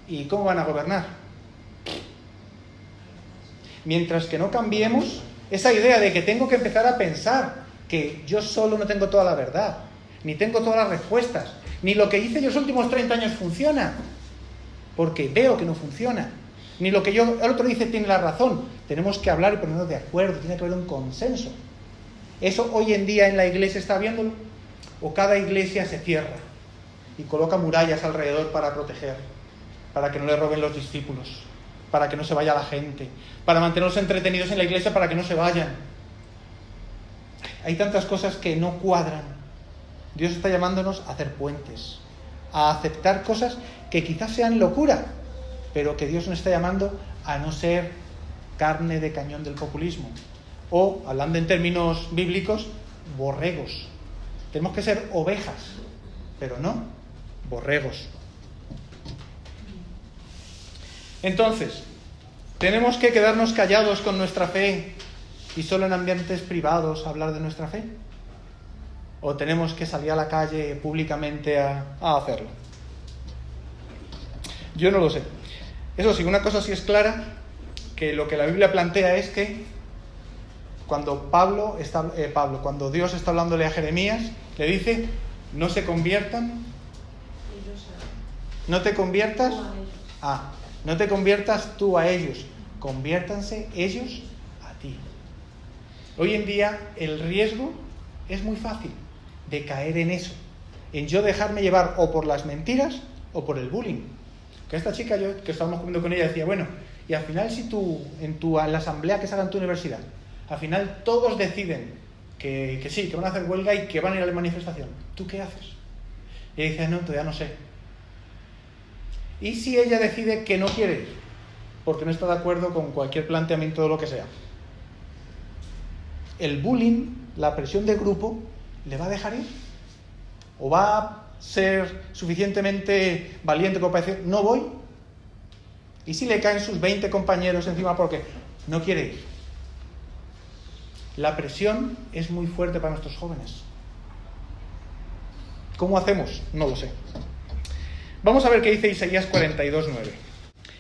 ¿y cómo van a gobernar? Mientras que no cambiemos esa idea de que tengo que empezar a pensar que yo solo no tengo toda la verdad, ni tengo todas las respuestas, ni lo que hice yo los últimos 30 años funciona, porque veo que no funciona, ni lo que el otro dice tiene la razón. Tenemos que hablar y ponernos de acuerdo, tiene que haber un consenso. ¿Eso hoy en día en la iglesia está viéndolo? ¿O cada iglesia se cierra y coloca murallas alrededor para proteger, para que no le roben los discípulos, para que no se vaya la gente, para mantenerlos entretenidos en la iglesia para que no se vayan? Hay tantas cosas que no cuadran. Dios está llamándonos a hacer puentes, a aceptar cosas que quizás sean locura, pero que Dios nos está llamando a no ser carne de cañón del populismo. O, hablando en términos bíblicos, borregos. Tenemos que ser ovejas, pero no borregos. Entonces, ¿tenemos que quedarnos callados con nuestra fe y solo en ambientes privados hablar de nuestra fe? ¿O tenemos que salir a la calle públicamente a hacerlo? Yo no lo sé. Eso sí, una cosa sí es clara, que lo que la Biblia plantea es que cuando cuando Dios está hablándole a Jeremías, le dice, no se conviertan, no te conviertas, no te conviertas tú a ellos, conviértanse ellos a ti. Hoy en día el riesgo es muy fácil de caer en eso, en yo dejarme llevar o por las mentiras o por el bullying. Que esta chica, yo que estábamos comiendo con ella, decía, bueno, y al final si en la asamblea que se haga en tu universidad, al final todos deciden que sí, que van a hacer huelga y que van a ir a la manifestación, ¿tú qué haces? Y ella dice, no, todavía no sé. ¿Y si ella decide que no quiere ir? Porque no está de acuerdo con cualquier planteamiento de lo que sea. El bullying, la presión del grupo, ¿le va a dejar ir? ¿O va a ser suficientemente valiente como para decir, no voy? ¿Y si le caen sus 20 compañeros encima porque no quiere ir? La presión es muy fuerte para nuestros jóvenes. ¿Cómo hacemos? No lo sé. Vamos a ver qué dice Isaías 42:9.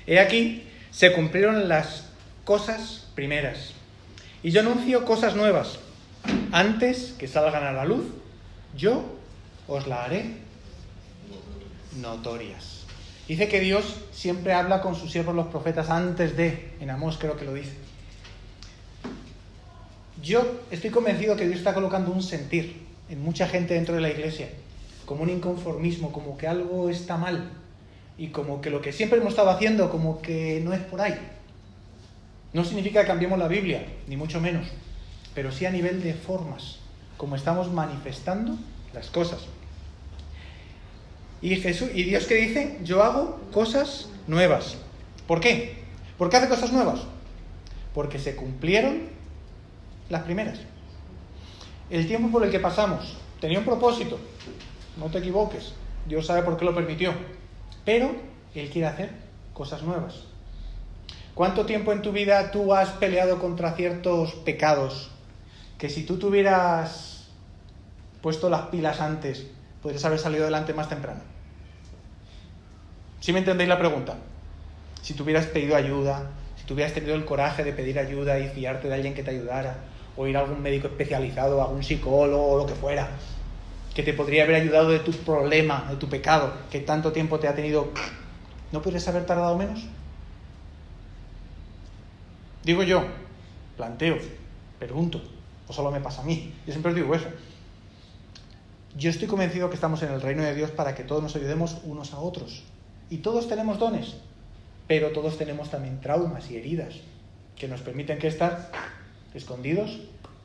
He aquí, se cumplieron las cosas primeras, y yo anuncio cosas nuevas. Antes que salgan a la luz, yo os la haré notorias. Dice que Dios siempre habla con sus siervos los profetas antes de, en Amós creo que lo dice. Yo estoy convencido que Dios está colocando un sentir en mucha gente dentro de la iglesia, como un inconformismo, como que algo está mal, y como que lo que siempre hemos estado haciendo, como que no es por ahí. No significa que cambiemos la Biblia, ni mucho menos, pero sí a nivel de formas, como estamos manifestando las cosas. Y Dios que dice, yo hago cosas nuevas. ¿Por qué? ¿Por qué hace cosas nuevas? Porque se cumplieron las primeras. El tiempo por el que pasamos tenía un propósito, no te equivoques, Dios sabe por qué lo permitió, pero Él quiere hacer cosas nuevas. ¿Cuánto tiempo en tu vida tú has peleado contra ciertos pecados que si tú te hubieras puesto las pilas antes, podrías haber salido adelante más temprano? ¿Sí me entendéis la pregunta? Si tú hubieras pedido ayuda, si tú hubieras tenido el coraje de pedir ayuda y fiarte de alguien que te ayudara, o ir a algún médico especializado, a algún psicólogo o lo que fuera, que te podría haber ayudado de tu problema, de tu pecado, que tanto tiempo te ha tenido, ¿no podrías haber tardado menos? Digo yo, planteo, pregunto, o solo me pasa a mí. Yo siempre os digo eso. Yo estoy convencido que estamos en el reino de Dios para que todos nos ayudemos unos a otros. Y todos tenemos dones, pero todos tenemos también traumas y heridas que nos permiten que estar escondidos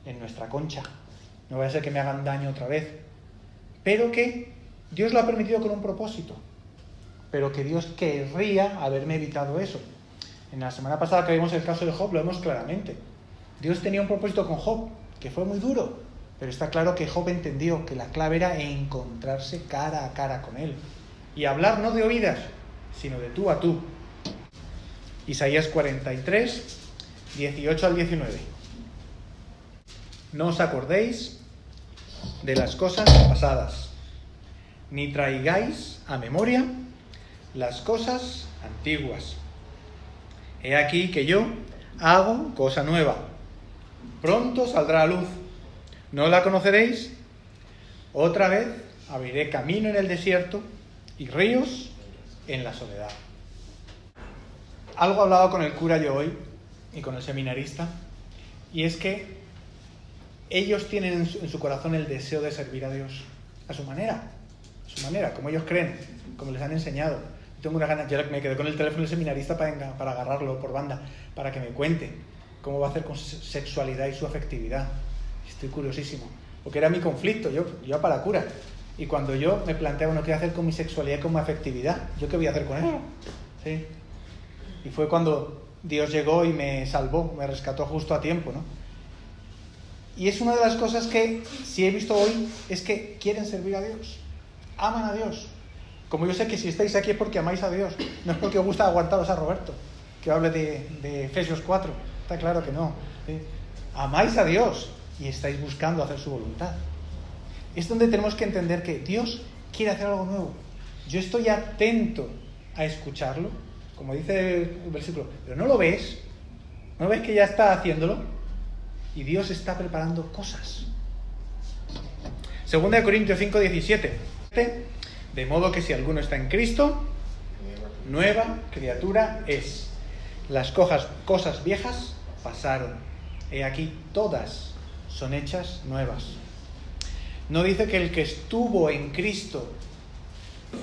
en nuestra concha. No vaya a ser que me hagan daño otra vez. Pero que Dios lo ha permitido con un propósito. Pero que Dios querría haberme evitado eso. En la semana pasada que vimos el caso de Job, lo vemos claramente. Dios tenía un propósito con Job, que fue muy duro. Pero está claro que Job entendió que la clave era encontrarse cara a cara con él. Y hablar no de oídas, sino de tú a tú. Isaías 43, 18 al 19. No os acordéis de las cosas pasadas, ni traigáis a memoria las cosas antiguas. He aquí que yo hago cosa nueva. Pronto saldrá a luz. ¿No la conoceréis? Otra vez abriré camino en el desierto y ríos en la soledad. Algo hablaba con el cura yo hoy y con el seminarista, y es que ellos tienen en su corazón el deseo de servir a Dios a su manera, como ellos creen, como les han enseñado. Tengo una gana, yo me quedé con el teléfono del seminarista para agarrarlo por banda, para que me cuente cómo va a hacer con su sexualidad y su afectividad. Estoy curiosísimo, porque era mi conflicto, yo para cura. Y cuando yo me planteaba, ¿qué voy a hacer con mi sexualidad y con mi afectividad? ¿Yo qué voy a hacer con eso? ¿Sí? Y fue cuando Dios llegó y me salvó, me rescató justo a tiempo, ¿no? Y es una de las cosas que sí he visto hoy, es que quieren servir a Dios, aman a Dios. Como yo sé que si estáis aquí es porque amáis a Dios, no es porque os gusta aguantaros a Roberto, que hable de Efesios 4, está claro que no. ¿Sí? Amáis a Dios y estáis buscando hacer su voluntad. Es donde tenemos que entender que Dios quiere hacer algo nuevo. Yo estoy atento a escucharlo, como dice el versículo, pero ¿no lo ves? ¿No ves que ya está haciéndolo? Y Dios está preparando cosas. 2 Corintios 5:17. De modo que si alguno está en Cristo, nueva criatura es. Las cosas viejas pasaron. He aquí, todas son hechas nuevas. No dice que el que estuvo en Cristo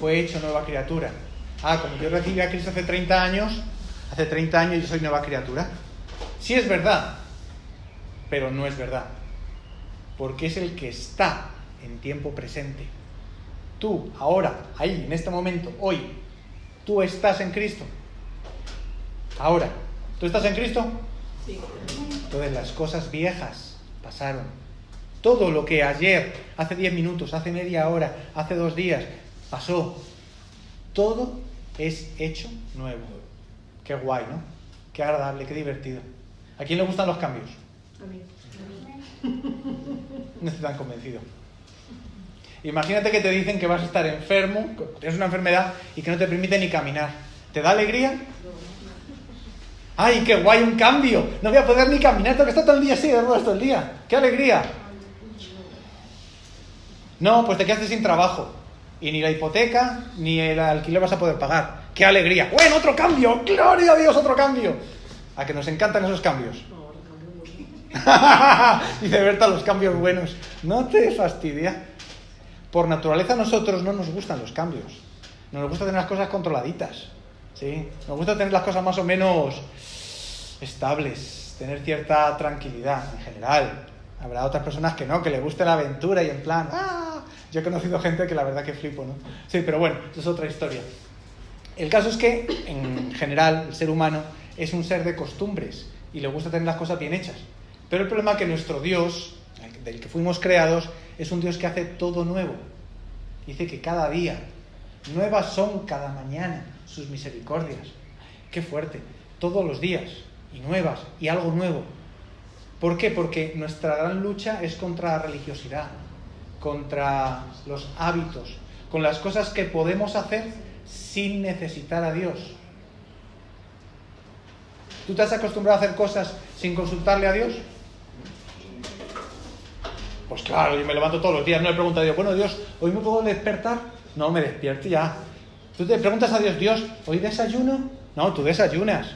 fue hecho nueva criatura. Como yo recibí a Cristo hace 30 años yo soy nueva criatura. Sí es verdad, pero no es verdad. Porque es el que está en tiempo presente. Tú, ahora, ahí, en este momento, hoy, tú estás en Cristo. Ahora, ¿tú estás en Cristo? Sí. Entonces las cosas viejas pasaron. Todo lo que ayer, hace 10 minutos, hace media hora, hace 2 días, pasó. Todo es hecho nuevo. Qué guay, ¿no? Qué agradable, qué divertido. ¿A quién le gustan los cambios? A mí. No estoy tan convencido. Imagínate que te dicen que vas a estar enfermo, que tienes una enfermedad y que no te permite ni caminar. ¿Te da alegría? ¡Ay, qué guay, un cambio! No voy a poder ni caminar, tengo que estar todo el día así, de ruedas todo el día. ¡Qué alegría! No, pues te quedaste sin trabajo. Y ni la hipoteca, ni el alquiler vas a poder pagar. ¡Qué alegría! ¡Bueno, otro cambio! ¡Gloria a Dios, otro cambio! A que nos encantan esos cambios. Dice Berta, los cambios buenos. No te fastidia. Por naturaleza a nosotros no nos gustan los cambios. Nos gusta tener las cosas controladitas. ¿Sí? Nos gusta tener las cosas más o menos estables, tener cierta tranquilidad en general. Habrá otras personas que no, que les guste la aventura y en plan, yo he conocido gente que la verdad que flipo, ¿no? Sí, pero bueno, eso es otra historia. El caso es que, en general, el ser humano es un ser de costumbres y le gusta tener las cosas bien hechas. Pero el problema es que nuestro Dios, del que fuimos creados, es un Dios que hace todo nuevo. Dice que cada día, nuevas son cada mañana sus misericordias. Qué fuerte, todos los días, y nuevas, y algo nuevo. ¿Por qué? Porque nuestra gran lucha es contra la religiosidad, contra los hábitos, con las cosas que podemos hacer sin necesitar a Dios. ¿Tú te has acostumbrado a hacer cosas sin consultarle a Dios? Pues claro, yo me levanto todos los días, no le pregunto a Dios, bueno Dios, ¿hoy me puedo despertar? No, me despierto ya. Tú te preguntas a Dios, Dios, ¿hoy desayuno? No, tú desayunas.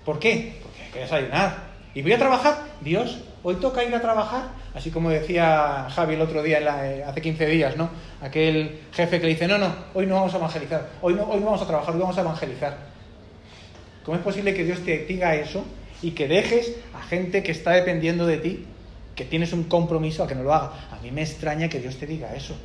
¿Por qué? Porque hay que desayunar. ¿Y voy a trabajar? Dios, ¿hoy toca ir a trabajar? Así como decía Javi el otro día, hace 15 días, ¿no? Aquel jefe que le dice, no, hoy no vamos a evangelizar, hoy no vamos a trabajar, hoy vamos a evangelizar. ¿Cómo es posible que Dios te diga eso y que dejes a gente que está dependiendo de ti, que tienes un compromiso a que no lo haga? A mí me extraña que Dios te diga eso.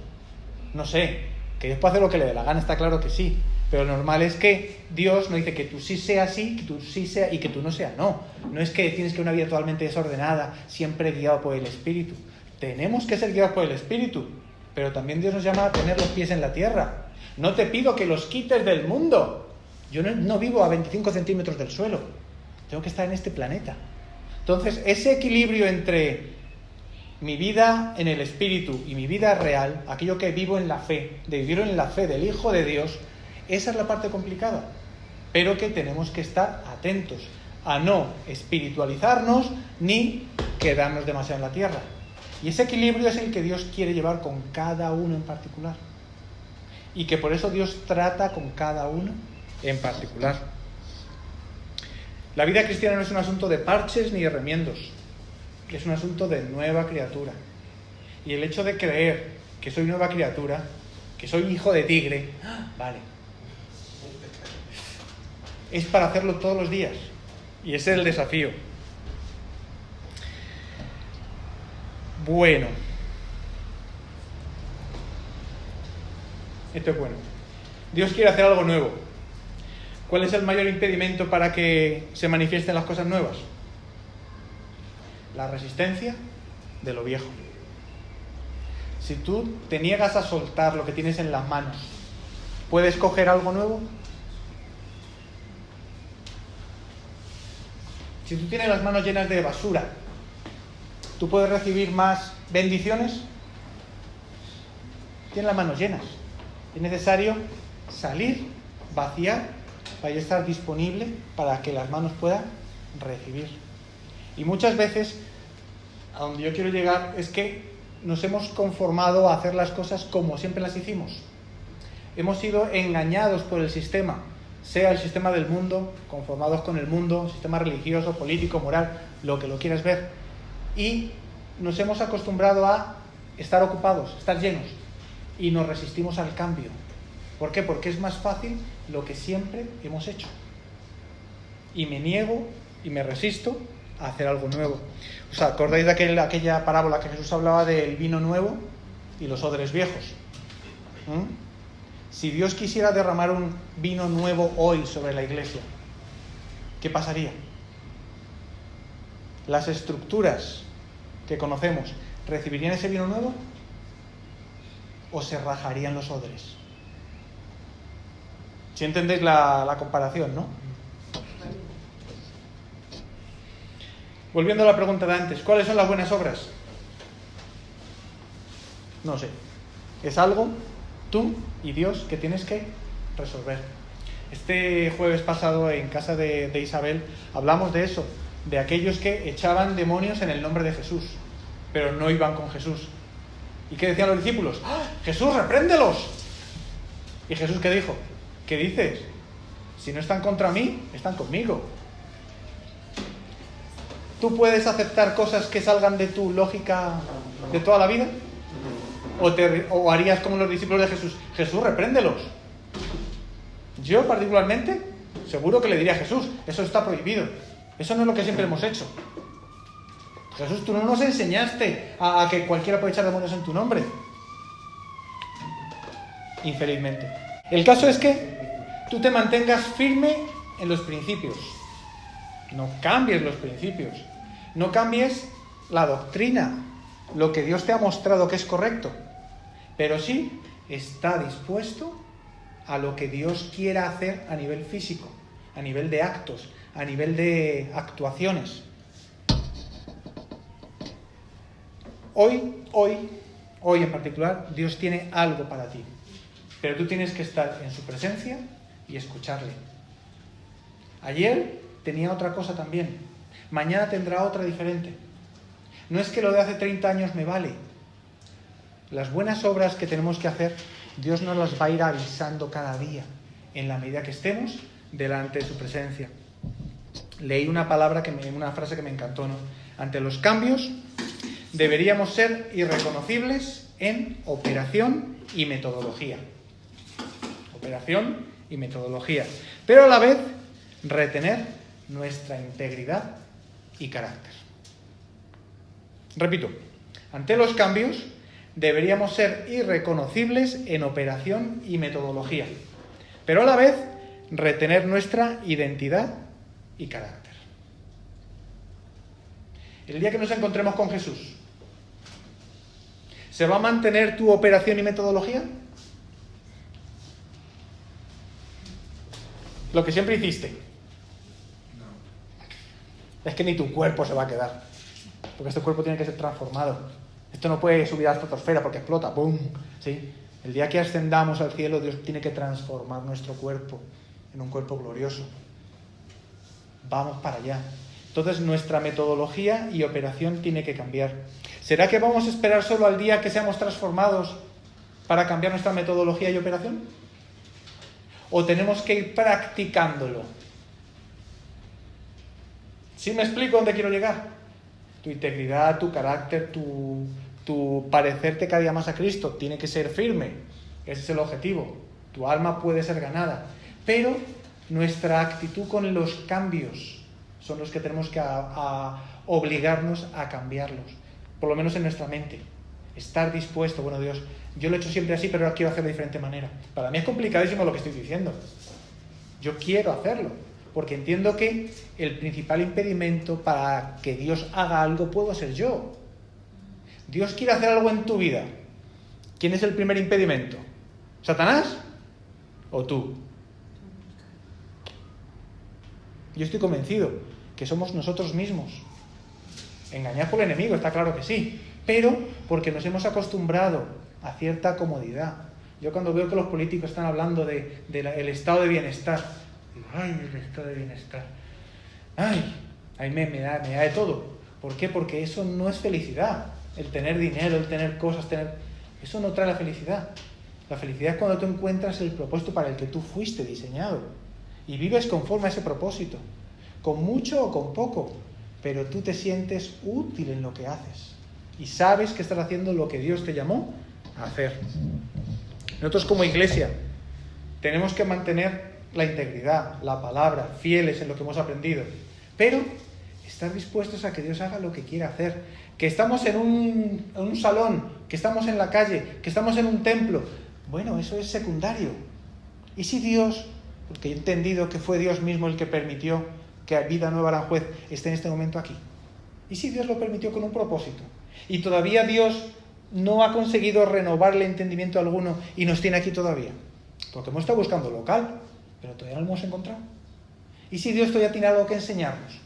No sé, que Dios puede hacer lo que le dé la gana, está claro que sí. Pero lo normal es que Dios no dice que tú sí seas sí, que tú sí sea y que tú no seas no. No es que tienes que una vida totalmente desordenada, siempre guiado por el Espíritu. Tenemos que ser guiados por el Espíritu, pero también Dios nos llama a tener los pies en la tierra. No te pido que los quites del mundo. Yo no vivo a 25 centímetros del suelo. Tengo que estar en este planeta. Entonces, ese equilibrio entre mi vida en el Espíritu y mi vida real, aquello que vivo en la fe, de vivir en la fe del Hijo de Dios, esa es la parte complicada, pero que tenemos que estar atentos a no espiritualizarnos ni quedarnos demasiado en la tierra. Y ese equilibrio es el que Dios quiere llevar con cada uno en particular. Y que por eso Dios trata con cada uno en particular. La vida cristiana no es un asunto de parches ni de remiendos, es un asunto de nueva criatura. Y el hecho de creer que soy nueva criatura, que soy hijo de tigre, vale, es para hacerlo todos los días. Y ese es el desafío. Bueno. Esto es bueno. Dios quiere hacer algo nuevo. ¿Cuál es el mayor impedimento para que se manifiesten las cosas nuevas? La resistencia de lo viejo. Si tú te niegas a soltar lo que tienes en las manos, ¿puedes coger algo nuevo? Si tú tienes las manos llenas de basura, ¿tú puedes recibir más bendiciones? Tienes las manos llenas. Es necesario salir, vaciar, para ya estar disponible para que las manos puedan recibir. Y muchas veces, a donde yo quiero llegar, es que nos hemos conformado a hacer las cosas como siempre las hicimos. Hemos sido engañados por el sistema, sea el sistema del mundo, conformados con el mundo, sistema religioso, político, moral, lo que lo quieras ver. Y nos hemos acostumbrado a estar ocupados, estar llenos, y nos resistimos al cambio. ¿Por qué? Porque es más fácil lo que siempre hemos hecho. Y me niego y me resisto a hacer algo nuevo. ¿Os acordáis de aquella parábola que Jesús hablaba del vino nuevo y los odres viejos? Si Dios quisiera derramar un vino nuevo hoy sobre la iglesia, ¿qué pasaría? Las estructuras que conocemos, ¿recibirían ese vino nuevo? ¿O se rajarían los odres? Si entendéis la comparación, ¿no? Volviendo a la pregunta de antes, ¿cuáles son las buenas obras? No sé. Es algo, tú y Dios, que tienes que resolver. Este jueves pasado en casa de Isabel hablamos de eso, de aquellos que echaban demonios en el nombre de Jesús, pero no iban con Jesús. ¿Y qué decían los discípulos? ¡Ah, Jesús, repréndelos! ¿Y Jesús qué dijo? ¿Qué dices? Si no están contra mí, están conmigo. ¿Tú puedes aceptar cosas que salgan de tu lógica de toda la vida? ¿O harías como los discípulos de Jesús? Jesús, repréndelos. Yo particularmente, seguro que le diría a Jesús, eso está prohibido. Eso no es lo que siempre hemos hecho. Jesús, tú no nos enseñaste a que cualquiera puede echar demonios en tu nombre. Infelizmente. El caso es que tú te mantengas firme en los principios. No cambies los principios. No cambies la doctrina, lo que Dios te ha mostrado que es correcto. Pero sí está dispuesto a lo que Dios quiera hacer a nivel físico, a nivel de actos, a nivel de actuaciones. Hoy en particular, Dios tiene algo para ti. Pero tú tienes que estar en su presencia y escucharle. Ayer tenía otra cosa también. Mañana tendrá otra diferente. No es que lo de hace 30 años me vale. Las buenas obras que tenemos que hacer, Dios nos las va a ir avisando cada día, en la medida que estemos delante de su presencia. Leí una frase que me encantó, ¿no? Ante los cambios, deberíamos ser irreconocibles en operación y metodología. Operación y metodología. Pero a la vez, retener nuestra integridad y carácter. Repito, ante los cambios, deberíamos ser irreconocibles en operación y metodología, pero a la vez retener nuestra identidad y carácter. El día que nos encontremos con Jesús, ¿se va a mantener tu operación y metodología? Lo que siempre hiciste. No. Es que ni tu cuerpo se va a quedar, porque este cuerpo tiene que ser transformado. Esto no puede subir a la estratosfera porque explota, ¡pum! ¿Sí? El día que ascendamos al cielo, Dios tiene que transformar nuestro cuerpo en un cuerpo glorioso. Vamos para allá. Entonces nuestra metodología y operación tiene que cambiar. ¿Será que vamos a esperar solo al día que seamos transformados para cambiar nuestra metodología y operación? ¿O tenemos que ir practicándolo? ¿Sí me explico dónde quiero llegar? Tu integridad, tu carácter, tu parecerte cada día más a Cristo tiene que ser firme. Ese es el objetivo. Tu alma puede ser ganada. Pero nuestra actitud con los cambios son los que tenemos que obligarnos a cambiarlos. Por lo menos en nuestra mente. Estar dispuesto. Bueno, Dios, yo lo he hecho siempre así, pero ahora quiero hacerlo de diferente manera. Para mí es complicadísimo lo que estoy diciendo. Yo quiero hacerlo. Porque entiendo que el principal impedimento para que Dios haga algo puedo ser yo. Dios quiere hacer algo en tu vida. ¿Quién es el primer impedimento? ¿Satanás o tú? Yo estoy convencido que somos nosotros mismos. Engañados por el enemigo, está claro que sí. Pero porque nos hemos acostumbrado a cierta comodidad. Yo cuando veo que los políticos están hablando del estado de bienestar, ay, el estado de bienestar. Ay, ahí me da de todo. ¿Por qué? Porque eso no es felicidad. El tener dinero, el tener cosas, eso no trae la felicidad. La felicidad es cuando tú encuentras el propósito para el que tú fuiste diseñado. Y vives conforme a ese propósito. Con mucho o con poco. Pero tú te sientes útil en lo que haces. Y sabes que estás haciendo lo que Dios te llamó a hacer. Nosotros como iglesia tenemos que mantener la integridad, la palabra, fieles en lo que hemos aprendido, pero estar dispuestos a que Dios haga lo que quiera hacer. Que estamos en un salón, que estamos en la calle, que estamos en un templo, bueno, eso es secundario. ¿Y si Dios, porque he entendido que fue Dios mismo el que permitió que Vida Nueva Aranjuez esté en este momento aquí? ¿Y si Dios lo permitió con un propósito? Y todavía Dios no ha conseguido renovar el entendimiento alguno y nos tiene aquí todavía, porque hemos estado buscando local, pero todavía no lo hemos encontrado. ¿Y si Dios todavía tiene algo que enseñarnos?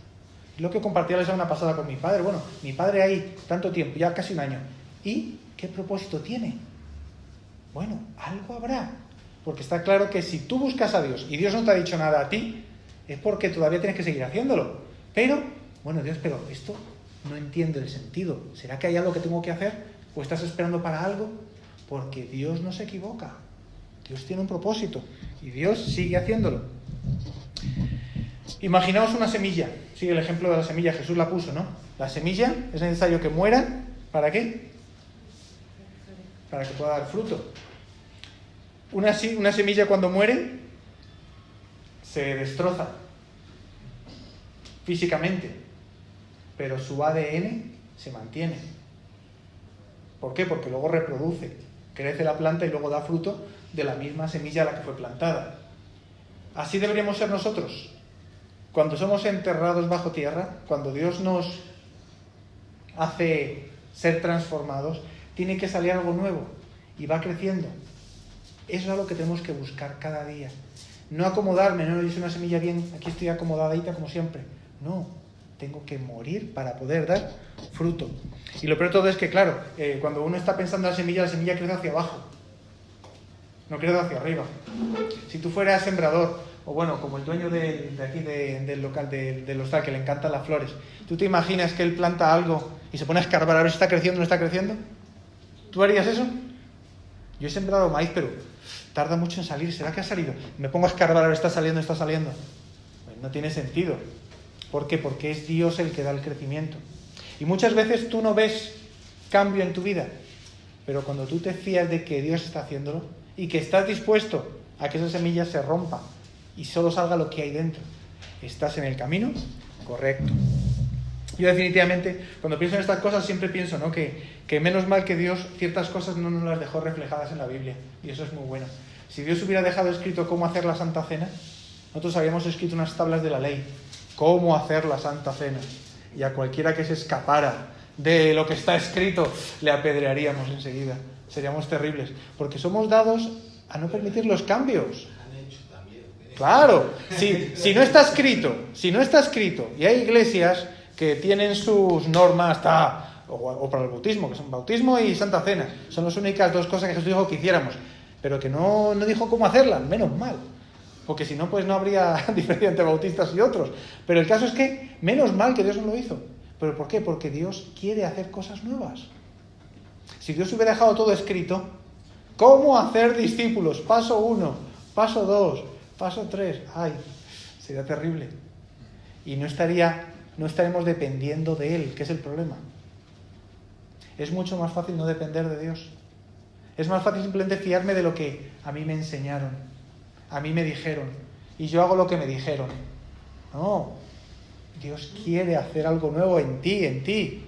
Lo que compartí la semana pasada con mi padre. Bueno, mi padre ahí tanto tiempo, ya casi un año. ¿Y qué propósito tiene? Bueno, algo habrá. Porque está claro que si tú buscas a Dios y Dios no te ha dicho nada a ti, es porque todavía tienes que seguir haciéndolo. Pero, bueno, Dios, pero esto no entiendo el sentido. ¿Será que hay algo que tengo que hacer? ¿O estás esperando para algo? Porque Dios no se equivoca. Dios tiene un propósito y Dios sigue haciéndolo. Imaginaos una semilla. Sigue el ejemplo de la semilla, Jesús la puso, ¿no? La semilla es necesario que muera. ¿Para qué? Para que pueda dar fruto. Una semilla cuando muere se destroza físicamente, pero su ADN se mantiene. ¿Por qué? Porque luego reproduce, crece la planta y luego da fruto de la misma semilla a la que fue plantada. Así deberíamos ser nosotros. Cuando somos enterrados bajo tierra, cuando Dios nos hace ser transformados, tiene que salir algo nuevo y va creciendo. Eso es algo que tenemos que buscar cada día. No acomodarme, no, yo soy una semilla bien, aquí estoy acomodadita como siempre. No, tengo que morir para poder dar fruto. Y lo peor de todo es que, claro, cuando uno está pensando en la semilla crece hacia abajo. No crece hacia arriba. Si tú fueras sembrador, o bueno, como el dueño de aquí del local, del hostal, que le encantan las flores, ¿tú te imaginas que él planta algo y se pone a escarbar a ver si está creciendo o no está creciendo? ¿Tú harías eso? Yo he sembrado maíz, pero tarda mucho en salir. ¿Será que ha salido? Me pongo a escarbar, ahora está saliendo. Pues no tiene sentido. ¿Por qué? Porque es Dios el que da el crecimiento. Y muchas veces tú no ves cambio en tu vida, pero cuando tú te fías de que Dios está haciéndolo y que estás dispuesto a que esa semilla se rompa y solo salga lo que hay dentro, estás en el camino correcto. Yo definitivamente, cuando pienso en estas cosas, siempre pienso, ¿no?, que menos mal que Dios ciertas cosas no nos las dejó reflejadas en la Biblia, y eso es muy bueno. Si Dios hubiera dejado escrito cómo hacer la Santa Cena, nosotros habíamos escrito unas tablas de la ley, cómo hacer la Santa Cena, y a cualquiera que se escapara de lo que está escrito le apedrearíamos enseguida. Seríamos terribles, porque somos dados a no permitir los cambios. Claro, si no está escrito, y hay iglesias que tienen sus normas, o para el bautismo, que son bautismo y Santa Cena, son las únicas dos cosas que Jesús dijo que hiciéramos, pero que no dijo cómo hacerlas, menos mal, porque si no, pues no habría diferencia entre bautistas y otros. Pero el caso es que, menos mal que Dios no lo hizo. ¿Pero por qué? Porque Dios quiere hacer cosas nuevas. Si Dios hubiera dejado todo escrito, ¿cómo hacer discípulos? Paso 1, paso 2, paso 3, ¡ay! Sería terrible. Y no estaremos dependiendo de Él, que es el problema. Es mucho más fácil no depender de Dios. Es más fácil simplemente fiarme de lo que a mí me enseñaron, a mí me dijeron, y yo hago lo que me dijeron. No, Dios quiere hacer algo nuevo en ti.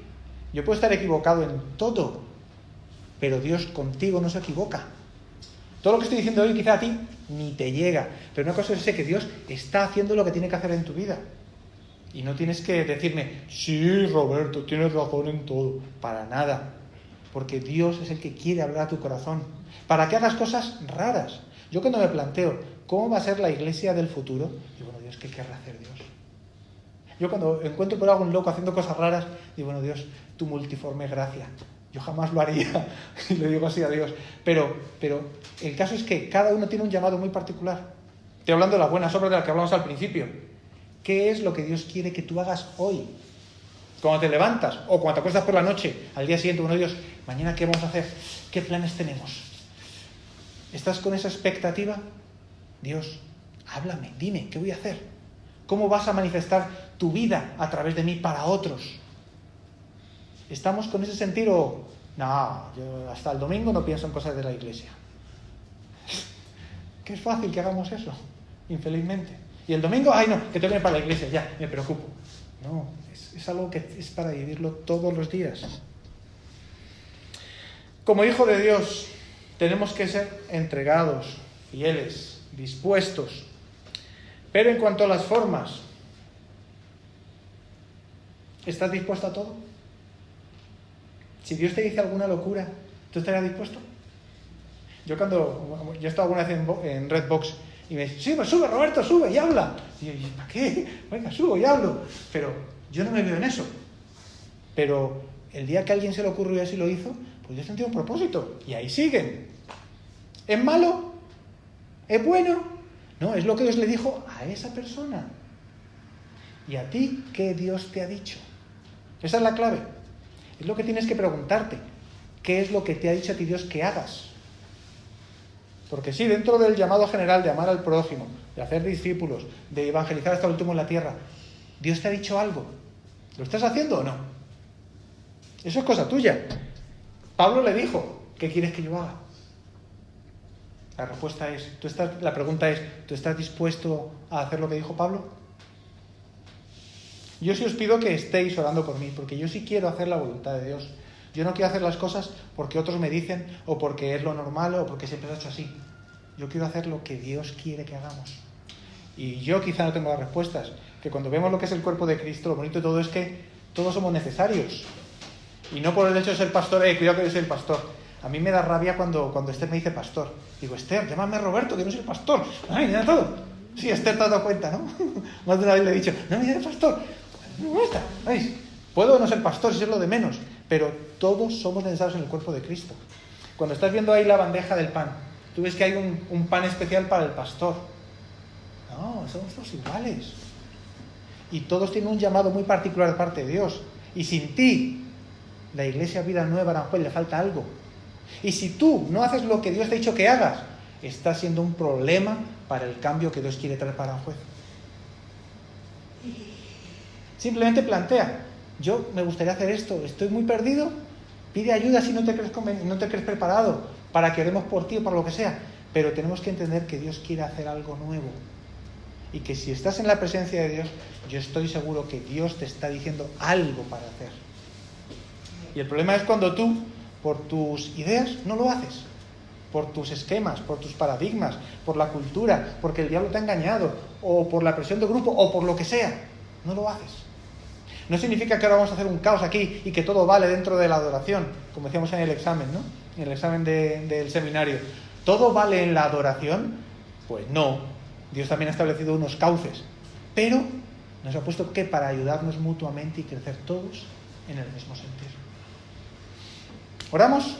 Yo puedo estar equivocado en todo, pero Dios contigo no se equivoca. Todo lo que estoy diciendo hoy quizá a ti ni te llega, pero una cosa es que Dios está haciendo lo que tiene que hacer en tu vida. Y no tienes que decirme, sí, Roberto, tienes razón en todo. Para nada. Porque Dios es el que quiere hablar a tu corazón. Para que hagas cosas raras. Yo cuando me planteo cómo va a ser la iglesia del futuro, digo, bueno, Dios, ¿qué querrá hacer Dios? Yo cuando encuentro por algún loco haciendo cosas raras, digo, bueno, Dios, tu multiforme gracia. Yo jamás lo haría. Y le digo así a Dios. Pero el caso es que cada uno tiene un llamado muy particular. Estoy hablando de las buenas obras de las que hablamos al principio. ¿Qué es lo que Dios quiere que tú hagas hoy? Cuando te levantas o cuando te acuestas por la noche, al día siguiente, bueno, Dios, mañana ¿qué vamos a hacer? ¿Qué planes tenemos? ¿Estás con esa expectativa? Dios, háblame, dime, ¿qué voy a hacer? ¿Cómo vas a manifestar tu vida a través de mí para otros? ¿Estamos con ese sentir o no, yo hasta el domingo no pienso en cosas de la iglesia? Que es fácil que hagamos eso, infelizmente. Y el domingo, ay no, que tengo que ir para la iglesia, ya, me preocupo. No, es algo que es para vivirlo todos los días. Como hijo de Dios, tenemos que ser entregados, fieles, dispuestos. Pero en cuanto a las formas, ¿estás dispuesto a todo? Si Dios te dice alguna locura, ¿tú estarías dispuesto? Yo he estado alguna vez en Redbox y me dice, sí, pues sube Roberto, sube y habla. Y yo, ¿para qué? Venga, subo y hablo. Pero yo no me veo en eso. Pero el día que a alguien se le ocurrió y así lo hizo, pues yo sentí un propósito. Y ahí siguen. ¿Es malo? ¿Es bueno? No, es lo que Dios le dijo a esa persona. ¿Y a ti qué Dios te ha dicho? Esa es la clave. Es lo que tienes que preguntarte. ¿Qué es lo que te ha dicho a ti Dios que hagas? Porque sí, dentro del llamado general de amar al prójimo, de hacer discípulos, de evangelizar hasta el último en la tierra, Dios te ha dicho algo. ¿Lo estás haciendo o no? Eso es cosa tuya. Pablo le dijo, ¿qué quieres que yo haga? La respuesta es, la pregunta es, ¿tú estás dispuesto a hacer lo que dijo Pablo? Yo sí os pido que estéis orando por mí, porque yo sí quiero hacer la voluntad de Dios. Yo no quiero hacer las cosas porque otros me dicen, o porque es lo normal, o porque siempre se ha hecho así. Yo quiero hacer lo que Dios quiere que hagamos. Y yo quizá no tengo las respuestas, que cuando vemos lo que es el cuerpo de Cristo, lo bonito de todo es que todos somos necesarios. Y no por el hecho de ser pastor, cuidado que yo soy el pastor. A mí me da rabia cuando Esther me dice pastor. Digo, Esther, llámame Roberto, que no soy el pastor. Ay, mira todo. Sí, Esther te has dado cuenta, ¿no? Más de una vez le he dicho, no me llames pastor. No está. ¿Veis? Puedo no ser pastor, si es lo de menos. Pero todos somos necesarios en el cuerpo de Cristo. Cuando estás viendo ahí la bandeja del pan, tú ves que hay un pan especial para el pastor. No, somos todos iguales. Y todos tienen un llamado muy particular de parte de Dios. Y sin ti, la Iglesia Vida Nueva Aranjuez le falta algo. Y si tú no haces lo que Dios te ha dicho que hagas, estás siendo un problema para el cambio que Dios quiere traer para un juez. Simplemente plantea, yo me gustaría hacer esto, estoy muy perdido, pide ayuda si no te crees preparado, para que oremos por ti o por lo que sea, pero tenemos que entender que Dios quiere hacer algo nuevo. Y que si estás en la presencia de Dios, yo estoy seguro que Dios te está diciendo algo para hacer. Y el problema es cuando tú, por tus ideas, no lo haces. Por tus esquemas, por tus paradigmas, por la cultura, porque el diablo te ha engañado, o por la presión del grupo, o por lo que sea. No lo haces. No significa que ahora vamos a hacer un caos aquí y que todo vale dentro de la adoración, como decíamos en el examen, ¿no? En el examen del seminario. ¿Todo vale en la adoración? Pues no. Dios también ha establecido unos cauces, pero nos ha puesto que para ayudarnos mutuamente y crecer todos en el mismo sentido. ¿Oramos?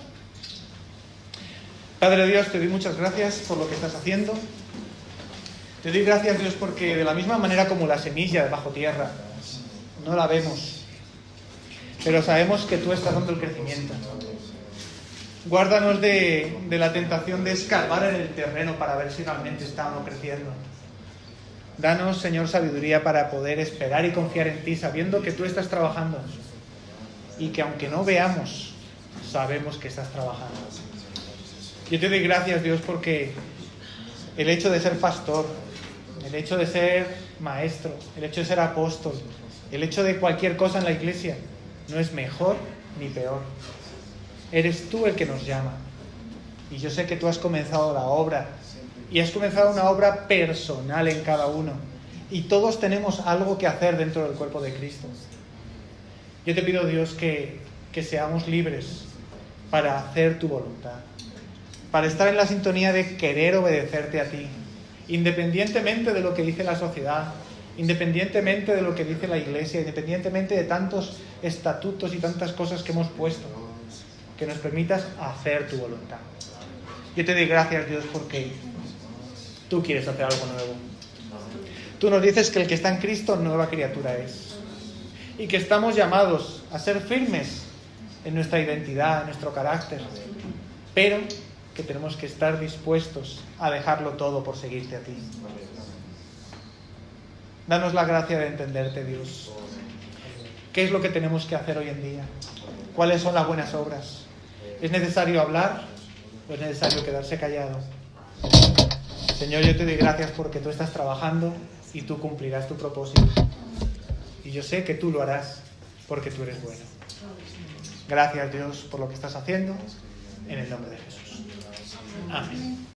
Padre Dios, te doy muchas gracias por lo que estás haciendo. Te doy gracias, Dios, porque de la misma manera como la semilla bajo tierra, no la vemos, pero sabemos que tú estás dando el crecimiento. Guárdanos de la tentación de escarbar en el terreno para ver si realmente está o no creciendo. Danos, Señor, sabiduría para poder esperar y confiar en ti, sabiendo que tú estás trabajando y que aunque no veamos, sabemos que estás trabajando. Yo te doy gracias, Dios, porque el hecho de ser pastor, el hecho de ser maestro, el hecho de ser apóstol, el hecho de cualquier cosa en la iglesia, no es mejor ni peor. Eres tú el que nos llama. Y yo sé que tú has comenzado la obra. Y has comenzado una obra personal en cada uno. Y todos tenemos algo que hacer dentro del cuerpo de Cristo. Yo te pido, Dios, que seamos libres para hacer tu voluntad. Para estar en la sintonía de querer obedecerte a ti. Independientemente de lo que dice la sociedad. Independientemente de lo que dice la iglesia. Independientemente de tantos estatutos y tantas cosas que hemos puesto. Que nos permitas hacer tu voluntad. Yo te doy gracias, Dios, porque tú quieres hacer algo nuevo. Tú nos dices que el que está en Cristo, nueva criatura es. Y que estamos llamados a ser firmes en nuestra identidad, en nuestro carácter. Pero que tenemos que estar dispuestos a dejarlo todo por seguirte a ti. Danos la gracia de entenderte, Dios. ¿Qué es lo que tenemos que hacer hoy en día? ¿Cuáles son las buenas obras? ¿Es necesario hablar o es necesario quedarse callado? Señor, yo te doy gracias porque tú estás trabajando y tú cumplirás tu propósito. Y yo sé que tú lo harás porque tú eres bueno. Gracias, Dios, por lo que estás haciendo, en el nombre de Jesús. Amén.